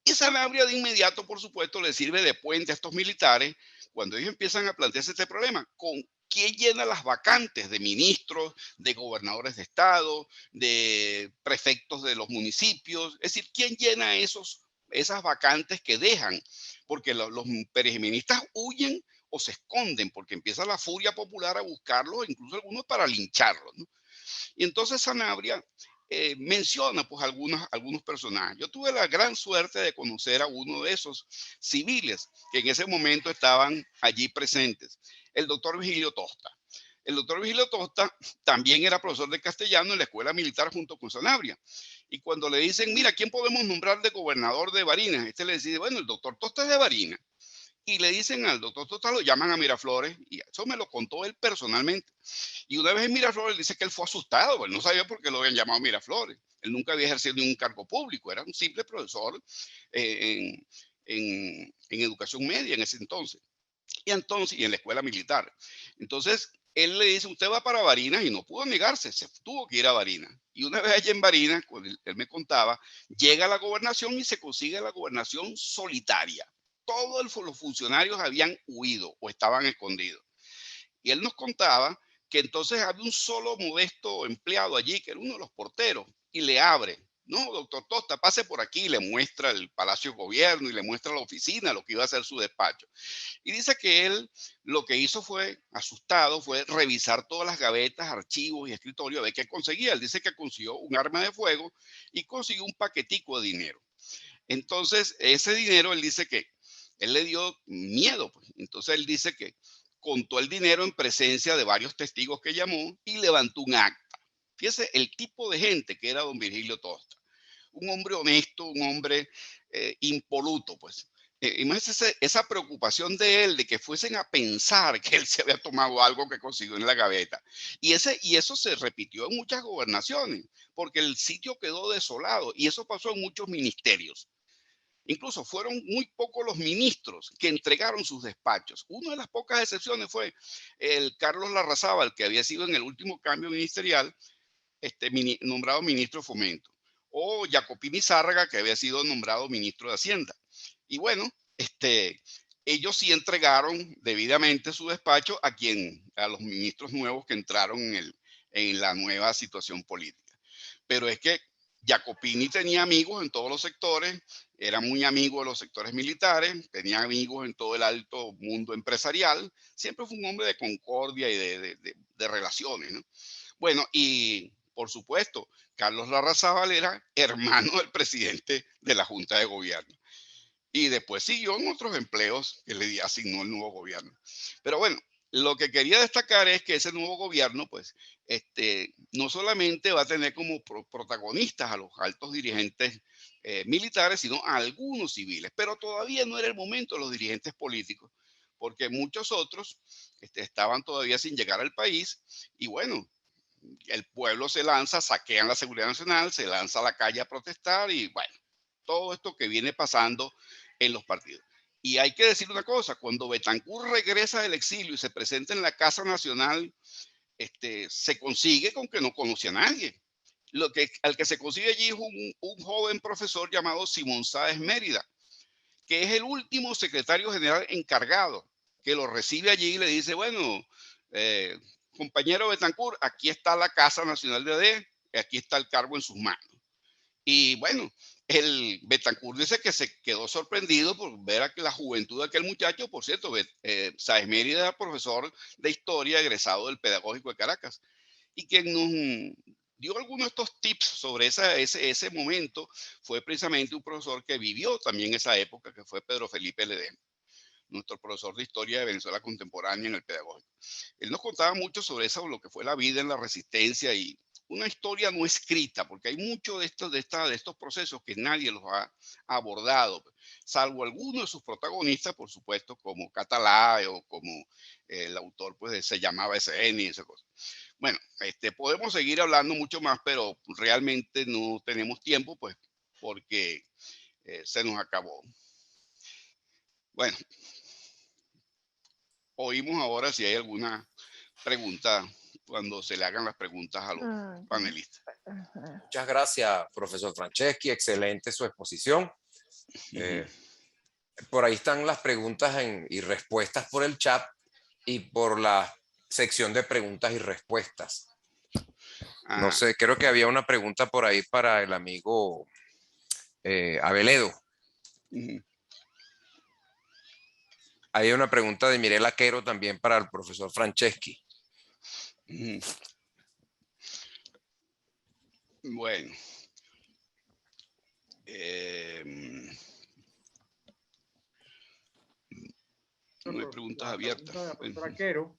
Y Sanabria de inmediato, por supuesto, le sirve de puente a estos militares cuando ellos empiezan a plantearse este problema. ¿Con quién llena las vacantes de ministros, de gobernadores de estado, de prefectos de los municipios? Es decir, ¿quién llena esas vacantes que dejan? Porque los perejimenistas huyen o se esconden porque empieza la furia popular a buscarlos, incluso algunos para lincharlos, ¿no? Y entonces Sanabria menciona pues algunos personajes. Yo tuve la gran suerte de conocer a uno de esos civiles que en ese momento estaban allí presentes, el doctor Vigilio Tosta. El doctor Vigilio Tosta también era profesor de castellano en la escuela militar junto con Sanabria. Y cuando le dicen, mira, ¿quién podemos nombrar de gobernador de Barinas? Le dice, bueno, el doctor Tosta es de Barinas. Y le dicen al doctor Tosta, lo llaman a Miraflores, y eso me lo contó él personalmente. Y una vez en Miraflores dice que él fue asustado, él no sabía por qué lo habían llamado Miraflores. Él nunca había ejercido ningún cargo público, era un simple profesor en educación media en ese entonces. Y en la escuela militar. Entonces, él le dice, usted va para Barinas, y no pudo negarse, se tuvo que ir a Barinas. Y una vez allá en Barinas, cuando él me contaba, llega a la gobernación y se consigue la gobernación solitaria. Todos los funcionarios habían huido o estaban escondidos. Y él nos contaba que entonces había un solo modesto empleado allí, que era uno de los porteros, y le abre. No, doctor Tosta, pase por aquí, le muestra el Palacio de Gobierno y le muestra la oficina, lo que iba a ser su despacho. Y dice que él lo que hizo fue, asustado, fue revisar todas las gavetas, archivos y escritorios, a ver qué conseguía. Él dice que consiguió un arma de fuego y consiguió un paquetico de dinero. Entonces, ese dinero, él dice que él le dio miedo. Pues. Entonces, él dice que contó el dinero en presencia de varios testigos que llamó y levantó un acta. Fíjese el tipo de gente que era don Virgilio Tosta. Un hombre honesto, un hombre impoluto, pues. Imagínense esa preocupación de él, de que fuesen a pensar que él se había tomado algo que consiguió en la gaveta. Y eso se repitió en muchas gobernaciones, porque el sitio quedó desolado. Y eso pasó en muchos ministerios. Incluso fueron muy pocos los ministros que entregaron sus despachos. Una de las pocas excepciones fue el Carlos Larrazábal, que había sido en el último cambio ministerial nombrado ministro de Fomento, o Jacopini Zárraga, que había sido nombrado ministro de Hacienda. Y bueno, ellos sí entregaron debidamente su despacho a los ministros nuevos que entraron en la nueva situación política. Pero es que Jacopini tenía amigos en todos los sectores, era muy amigo de los sectores militares, tenía amigos en todo el alto mundo empresarial, siempre fue un hombre de concordia y de relaciones, ¿no? Bueno, y por supuesto, Carlos Larrazábal era hermano del presidente de la Junta de Gobierno. Y después siguió en otros empleos que le asignó el nuevo gobierno. Pero bueno, lo que quería destacar es que ese nuevo gobierno, pues, no solamente va a tener como protagonistas a los altos dirigentes militares, sino a algunos civiles. Pero todavía no era el momento de los dirigentes políticos, porque muchos otros estaban todavía sin llegar al país. Y bueno, el pueblo se lanza, saquean la seguridad nacional, se lanza a la calle a protestar y bueno, todo esto que viene pasando en los partidos. Y hay que decir una cosa, cuando Betancur regresa del exilio y se presenta en la Casa Nacional, se consigue con que no conocía a nadie. Al que se consigue allí es un joven profesor llamado Simón Sáez Mérida, que es el último secretario general encargado, que lo recibe allí y le dice, bueno, compañero Betancur, aquí está la Casa Nacional de AD, aquí está el cargo en sus manos. Y bueno, el Betancur dice que se quedó sorprendido por ver a la juventud de aquel muchacho. Por cierto, Sáez Mérida era profesor de historia egresado del Pedagógico de Caracas, y quien nos dio algunos de estos tips sobre ese momento fue precisamente un profesor que vivió también esa época, que fue Pedro Felipe Ledesma, nuestro profesor de historia de Venezuela contemporánea en el Pedagógico. Él nos contaba mucho sobre eso, lo que fue la vida en la resistencia y una historia no escrita, porque hay mucho de estos procesos que nadie los ha abordado, salvo algunos de sus protagonistas, por supuesto, como Catalá o como el autor pues, se llamaba SN y esa cosa. Bueno, podemos seguir hablando mucho más, pero realmente no tenemos tiempo, pues, porque se nos acabó. Bueno, oímos ahora si hay alguna pregunta cuando se le hagan las preguntas a los panelistas. Muchas gracias, profesor Franceschi. Excelente su exposición. Por ahí están las preguntas y respuestas por el chat y por la sección de preguntas y respuestas. No sé, creo que había una pregunta por ahí para el amigo Abeledo. Hay una pregunta de Mirela Quero también para el profesor Franceschi. Bueno. No hay preguntas abiertas. La profesora Quero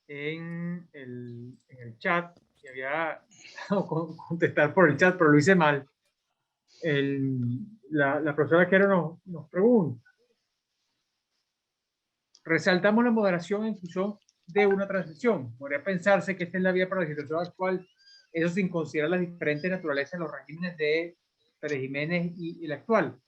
en el chat, que había contestar por el chat, pero lo hice mal. La profesora Quero nos pregunta. Resaltamos la moderación en función de una transición. Podría pensarse que esta es la vía para la situación actual, eso sin considerar las diferentes naturalezas de los regímenes de Pérez Jiménez y el actual.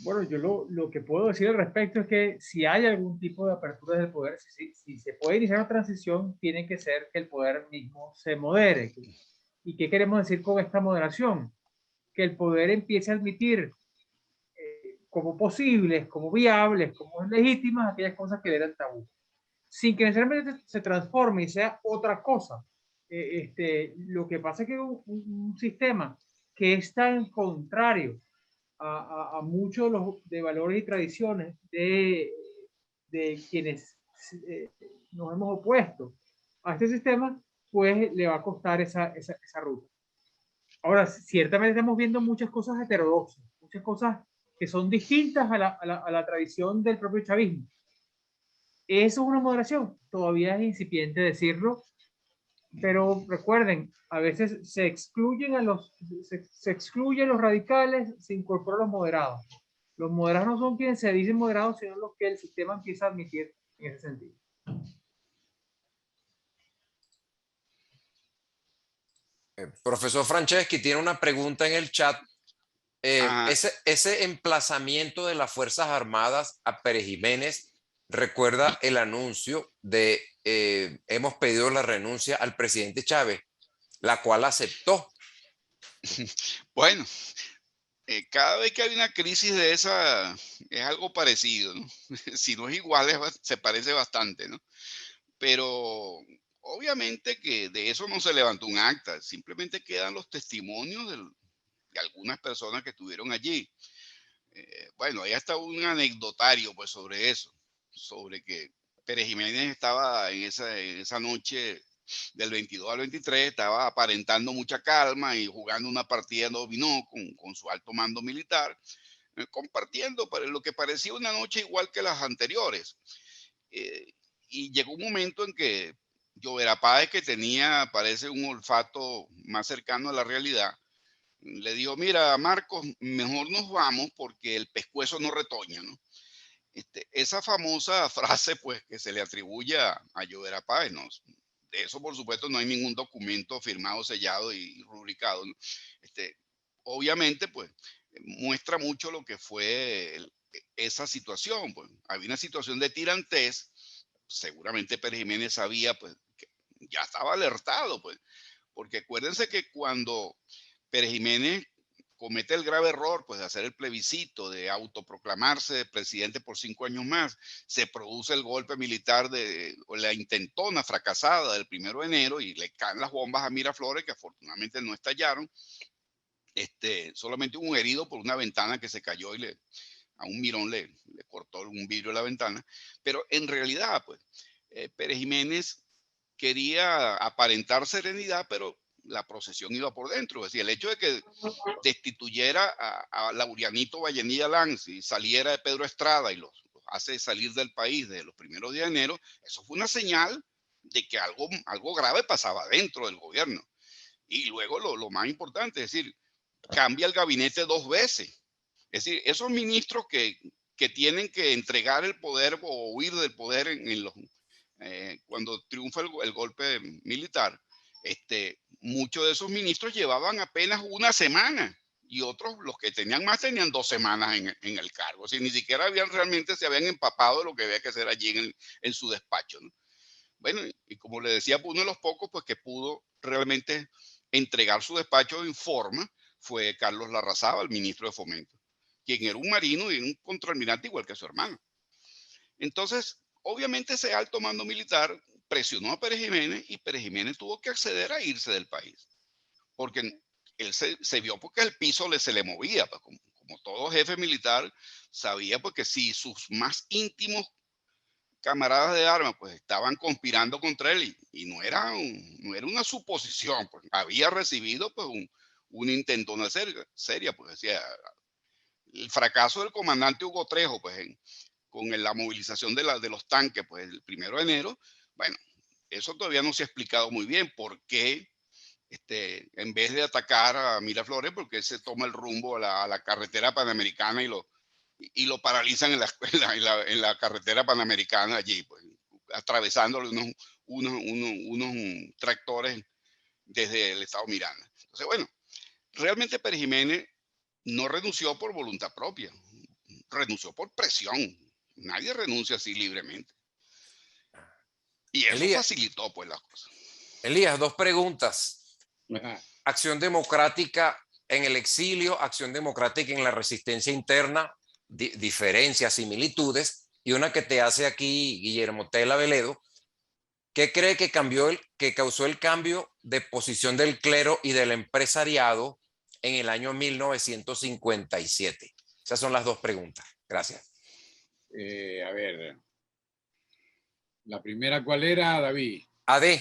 Bueno, yo lo que puedo decir al respecto es que si hay algún tipo de apertura del poder, si se puede iniciar una transición, tiene que ser que el poder mismo se modere. ¿Y qué queremos decir con esta moderación? Que el poder empiece a admitir como posibles, como viables, como legítimas aquellas cosas que eran tabú, sin que necesariamente se transforme y sea otra cosa. Lo que pasa es que un sistema que es tan contrario a muchos de valores y tradiciones de quienes nos hemos opuesto a este sistema, pues le va a costar esa ruta. Ahora, ciertamente estamos viendo muchas cosas heterodoxas, muchas cosas que son distintas a la tradición del propio chavismo. Eso es una moderación, todavía es incipiente decirlo, pero recuerden, a veces se excluyen se excluyen los radicales, se incorporan los moderados. Los moderados no son quienes se dicen moderados, sino los que el sistema empieza a admitir en ese sentido. Profesor Franceschi tiene una pregunta en el chat. Ese emplazamiento de las Fuerzas Armadas a Pérez Jiménez recuerda el anuncio de hemos pedido la renuncia al presidente Chávez, la cual aceptó. Bueno, cada vez que hay una crisis de esa es algo parecido, ¿no? Si no es igual, se parece bastante, ¿no? Pero obviamente que de eso no se levantó un acta, simplemente quedan los testimonios de algunas personas que estuvieron allí. Bueno, ahí está un anecdotario pues sobre eso, sobre que Pérez Jiménez estaba en esa noche del 22 al 23, estaba aparentando mucha calma y jugando una partida de dominó con su alto mando militar, compartiendo lo que parecía una noche igual que las anteriores. Y llegó un momento en que Llovera Páez, que tenía, parece, un olfato más cercano a la realidad, le dijo: mira, Marcos, mejor nos vamos porque el pescuezo no retoña, ¿no? Esa famosa frase, pues, que se le atribuye a Llovera Páez, ¿no? De eso, por supuesto, no hay ningún documento firmado, sellado y rubricado, ¿no? Obviamente, pues, muestra mucho lo que fue esa situación, pues. Había una situación de tirantez, seguramente Pérez Jiménez sabía, pues, que ya estaba alertado, pues, porque acuérdense que cuando Pérez Jiménez comete el grave error, pues, de hacer el plebiscito, de autoproclamarse presidente por 5 años más, se produce el golpe militar o la intentona fracasada del 1 de enero y le caen las bombas a Miraflores, que afortunadamente no estallaron. Solamente hubo un herido por una ventana que se cayó y a un mirón le cortó un vidrio de la ventana. Pero en realidad, pues, Pérez Jiménez quería aparentar serenidad, pero la procesión iba por dentro. Es decir, el hecho de que destituyera a Laureanito Vallenilla Lanz y saliera de Pedro Estrada y los hace salir del país desde los primeros días de enero, eso fue una señal de que algo grave pasaba dentro del gobierno. Y luego lo más importante, es decir, cambia el gabinete 2 veces. Es decir, esos ministros que tienen que entregar el poder o huir del poder cuando triunfa el golpe militar, muchos de esos ministros llevaban apenas una semana y otros, los que tenían más, tenían 2 semanas en el cargo. O sea, ni siquiera realmente se habían empapado de lo que había que hacer allí en su despacho, ¿no? Bueno, y como le decía, uno de los pocos pues, que pudo realmente entregar su despacho en forma fue Carlos Larrazábal, ministro de Fomento, quien era un marino y un contraalmirante igual que su hermano. Entonces, obviamente ese alto mando militar presionó a Pérez Jiménez y Pérez Jiménez tuvo que acceder a irse del país, porque él se vio porque el piso se le movía, pues, como todo jefe militar sabía pues, que si sus más íntimos camaradas de armas pues estaban conspirando contra él y no era una suposición, pues había recibido pues una intentona seria, pues decía, el fracaso del comandante Hugo Trejo pues con la movilización de los tanques pues el 1 de enero, bueno, eso todavía no se ha explicado muy bien por qué en vez de atacar a Miraflores, porque se toma el rumbo a la carretera panamericana y lo paralizan en la carretera panamericana allí, pues, atravesándole unos tractores desde el estado Miranda. Entonces, bueno, realmente Pérez Jiménez no renunció por voluntad propia. renunció por presión. Nadie renuncia así libremente. Y eso Elías, facilitó pues las cosas. Elías, dos preguntas. Ajá. Acción Democrática en el exilio, Acción Democrática en la resistencia interna, diferencias, similitudes, y una que te hace aquí Guillermo Tella Veledo. ¿Qué cree que causó el cambio de posición del clero y del empresariado en el año 1957? Esas son las dos preguntas. Gracias. A ver, la primera, ¿cuál era, David? AD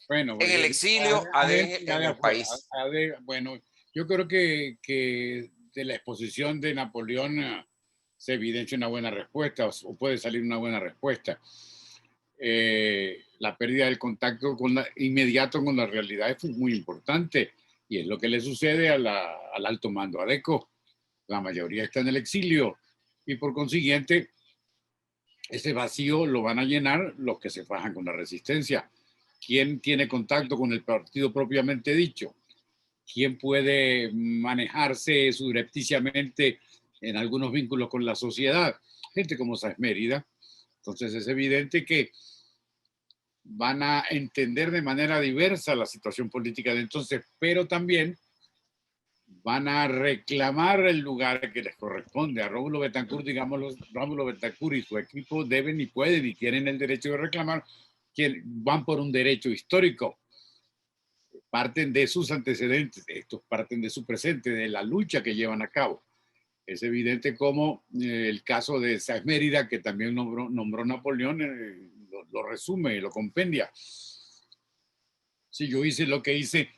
Bueno, en el exilio, AD en el país. Bueno, yo creo que de la exposición de Napoleón se evidencia una buena respuesta, o puede salir una buena respuesta. La pérdida del contacto inmediato con la realidad es muy importante, y es lo que le sucede al alto mando ADECO. La mayoría está en el exilio, y por consiguiente ese vacío lo van a llenar los que se fajan con la resistencia. ¿Quién tiene contacto con el partido propiamente dicho? ¿Quién puede manejarse subrepticiamente en algunos vínculos con la sociedad? Gente como Sáenz Mérida. Entonces es evidente que van a entender de manera diversa la situación política de entonces, pero también van a reclamar el lugar que les corresponde. A Rómulo Betancourt, digamos, Rómulo Betancourt y su equipo deben y pueden y tienen el derecho de reclamar, que van por un derecho histórico. Parten de sus antecedentes, estos parten de su presente, de la lucha que llevan a cabo. Es evidente como el caso de Sáenz Mérida, que también nombró Napoleón, lo resume y lo compendia. Si yo hice lo que hice,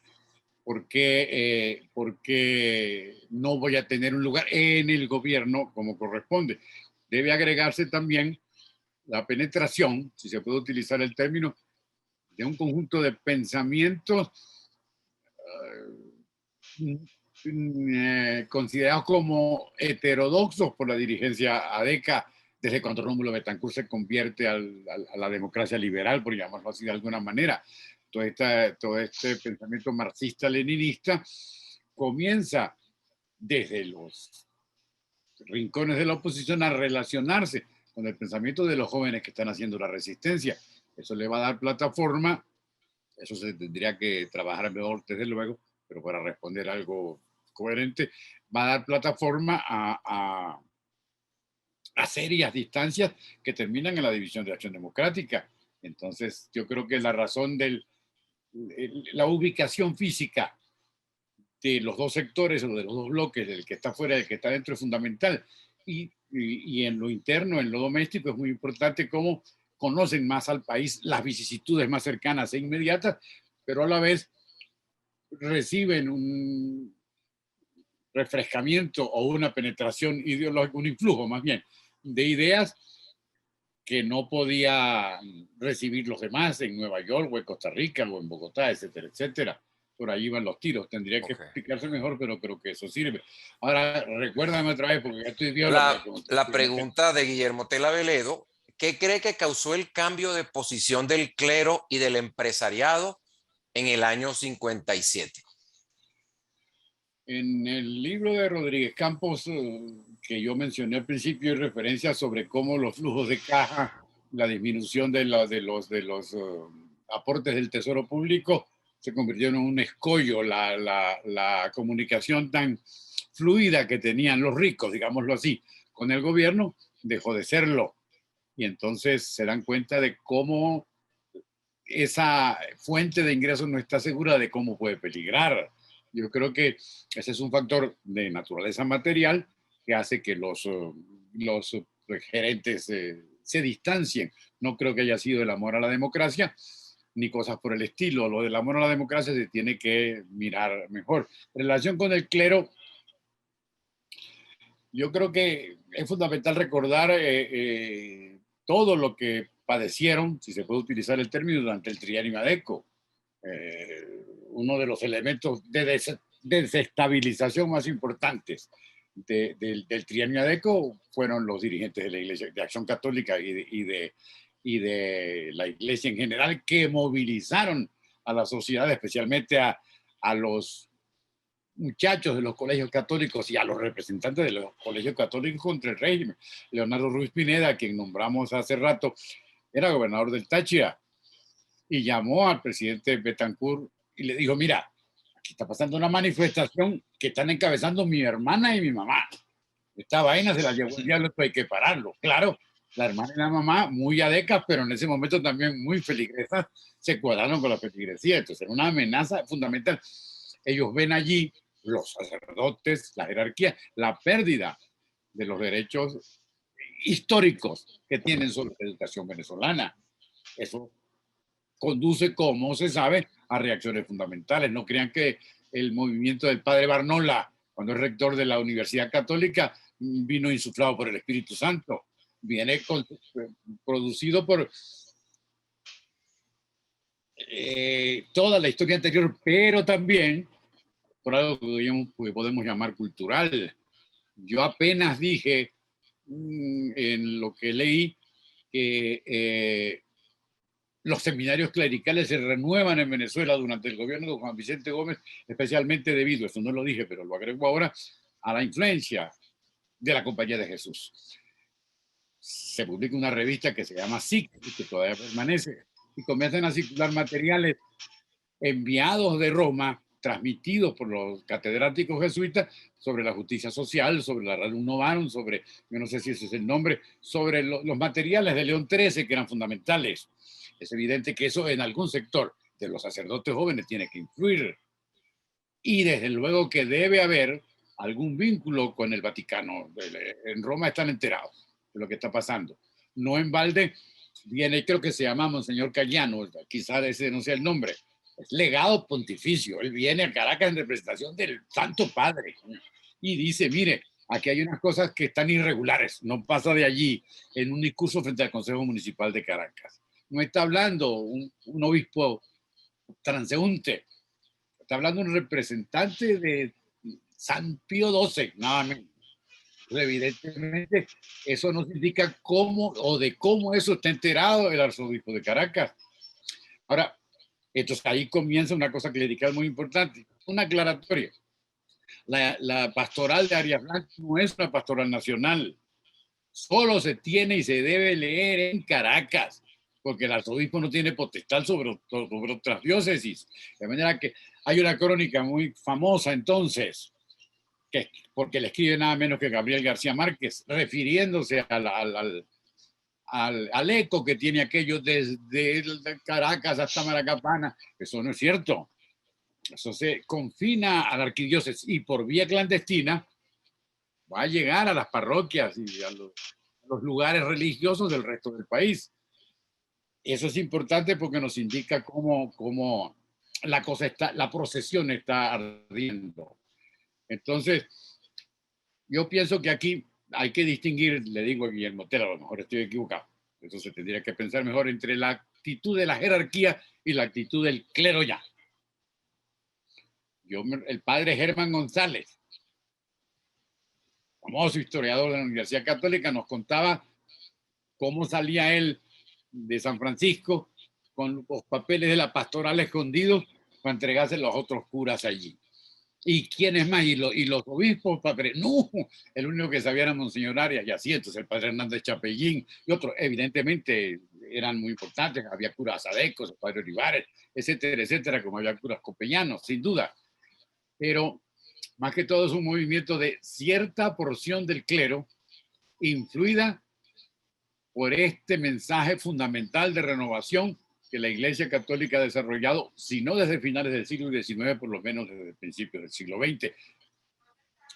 ¿por qué no voy a tener un lugar en el gobierno como corresponde? Debe agregarse también la penetración, si se puede utilizar el término, de un conjunto de pensamientos considerados como heterodoxos por la dirigencia ADECA, desde cuando Rómulo Betancourt se convierte a la democracia liberal, por llamarlo así de alguna manera. Todo este pensamiento marxista-leninista comienza desde los rincones de la oposición a relacionarse con el pensamiento de los jóvenes que están haciendo la resistencia. Eso le va a dar plataforma, eso se tendría que trabajar mejor desde luego, pero para responder algo coherente, va a dar plataforma a serias distancias que terminan en la división de Acción Democrática. Entonces, yo creo que la razón de la ubicación física de los dos sectores o de los dos bloques, del que está fuera y del que está dentro, es fundamental. Y en lo interno, en lo doméstico, es muy importante cómo conocen más al país, las vicisitudes más cercanas e inmediatas, pero a la vez reciben un refrescamiento o una penetración ideológica, un influjo más bien, de ideas que no podía recibir los demás en Nueva York o en Costa Rica o en Bogotá, etcétera, etcétera. Por ahí van los tiros. Tendría que explicarse mejor, pero creo que eso sirve. Ahora, recuérdame otra vez, porque ya estoy viejo. La pregunta de Guillermo Tella Veledo: ¿qué cree que causó el cambio de posición del clero y del empresariado en el año 57? En el libro de Rodríguez Campos, que yo mencioné al principio, hay referencias sobre cómo los flujos de caja, la disminución de los aportes del Tesoro Público, se convirtieron en un escollo. La comunicación tan fluida que tenían los ricos, digámoslo así, con el gobierno, dejó de serlo. Y entonces se dan cuenta de cómo esa fuente de ingresos no está segura, de cómo puede peligrar. Yo creo que ese es un factor de naturaleza material que hace que los gerentes se distancien. No creo que haya sido el amor a la democracia ni cosas por el estilo. Lo del amor a la democracia se tiene que mirar mejor. En relación con el clero, yo creo que es fundamental recordar todo lo que padecieron, si se puede utilizar el término, durante el trienio ADECO. Uno de los elementos de desestabilización más importantes del trienio ADECO fueron los dirigentes de la Iglesia de Acción Católica y de la Iglesia en general, que movilizaron a la sociedad, especialmente a los muchachos de los colegios católicos y a los representantes de los colegios católicos contra el régimen. Leonardo Ruiz Pineda, a quien nombramos hace rato, era gobernador del Táchira y llamó al presidente Betancourt y le dijo, mira, aquí está pasando una manifestación que están encabezando mi hermana y mi mamá. Esta vaina se la llevó el diablo, hay que pararlo. Claro, la hermana y la mamá, muy adecas, pero en ese momento también muy feligresas, se cuadraron con la feligresía. Entonces era una amenaza fundamental. Ellos ven allí, los sacerdotes, la jerarquía, la pérdida de los derechos históricos que tienen sobre la educación venezolana. Eso conduce, como se sabe, a reacciones fundamentales. No crean que el movimiento del padre Barnola, cuando es rector de la Universidad Católica, vino insuflado por el Espíritu Santo. Viene producido por toda la historia anterior, pero también por algo que podemos llamar cultural. Yo apenas dije en lo que leí que los seminarios clericales se renuevan en Venezuela durante el gobierno de Juan Vicente Gómez, especialmente debido, eso no lo dije, pero lo agrego ahora, a la influencia de la Compañía de Jesús. Se publica una revista que se llama SIC, que todavía permanece, y comienzan a circular materiales enviados de Roma, transmitidos por los catedráticos jesuitas, sobre la justicia social, sobre la Rerum Novarum, sobre, yo no sé si ese es el nombre, sobre los materiales de León XIII que eran fundamentales. Es evidente que eso en algún sector de los sacerdotes jóvenes tiene que influir. Y desde luego que debe haber algún vínculo con el Vaticano. En Roma están enterados de lo que está pasando. No en balde viene, creo que se llama Monseñor Cayano, quizás ese no sea el nombre, es legado pontificio. Él viene a Caracas en representación del Santo Padre y dice, mire, aquí hay unas cosas que están irregulares, no pasa de allí, en un discurso frente al Consejo Municipal de Caracas. No está hablando un obispo transeúnte, está hablando un representante de San Pío XII, nada menos. Evidentemente, eso nos indica cómo o de cómo eso está enterado el arzobispo de Caracas. Ahora, entonces ahí comienza una cosa clerical muy importante, una aclaratoria. La pastoral de Arias Blanco no es una pastoral nacional, solo se tiene y se debe leer en Caracas, porque el arzobispo no tiene potestad sobre otras diócesis. De manera que hay una crónica muy famosa entonces, porque le escribe nada menos que Gabriel García Márquez, refiriéndose al eco que tiene aquello desde Caracas hasta Maracapana. Eso no es cierto. Eso se confina a la arquidiócesis y por vía clandestina va a llegar a las parroquias y a los lugares religiosos del resto del país. Eso es importante porque nos indica cómo la cosa está, la procesión está ardiendo. Entonces, yo pienso que aquí hay que distinguir, le digo a Guillermo Tell, a lo mejor estoy equivocado, eso se tendría que pensar mejor entre la actitud de la jerarquía y la actitud del clero ya. El padre Germán González, famoso historiador de la Universidad Católica, nos contaba cómo salía él de San Francisco con los papeles de la pastoral escondidos para entregarse a los otros curas allí. ¿Y quién es más? Y los obispos, padre, no, el único que sabía era Monseñor Arias, y así, entonces el padre Hernández Chapellín y otros, evidentemente eran muy importantes, había curas adecos, el padre Olivares, etcétera, etcétera, como había curas copellanos, sin duda. Pero más que todo es un movimiento de cierta porción del clero, influida por este mensaje fundamental de renovación que la Iglesia Católica ha desarrollado, si no desde finales del siglo XIX, por lo menos desde principios del siglo XX,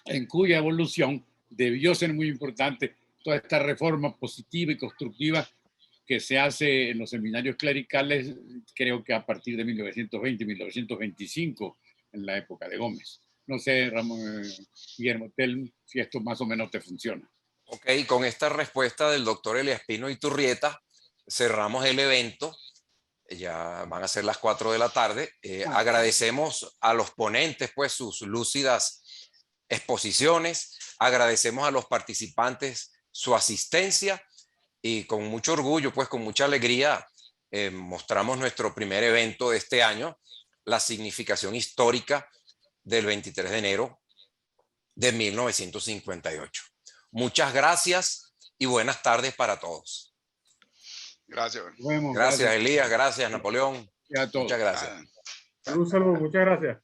en cuya evolución debió ser muy importante toda esta reforma positiva y constructiva que se hace en los seminarios clericales, creo que a partir de 1920 y 1925, en la época de Gómez. No sé, Guillermo Tell, si esto más o menos te funciona. Ok, con esta respuesta del doctor Eliaspino Iturrieta, cerramos el evento. Ya van a ser las 4 de la tarde. Agradecemos a los ponentes, pues, sus lúcidas exposiciones. Agradecemos a los participantes su asistencia y con mucho orgullo, pues, con mucha alegría, mostramos nuestro primer evento de este año, la significación histórica del 23 de enero de 1958. Muchas gracias y buenas tardes para todos. Gracias. Gracias, Elías. Gracias, Napoleón. Y a todos. Muchas gracias. Un saludo, muchas gracias.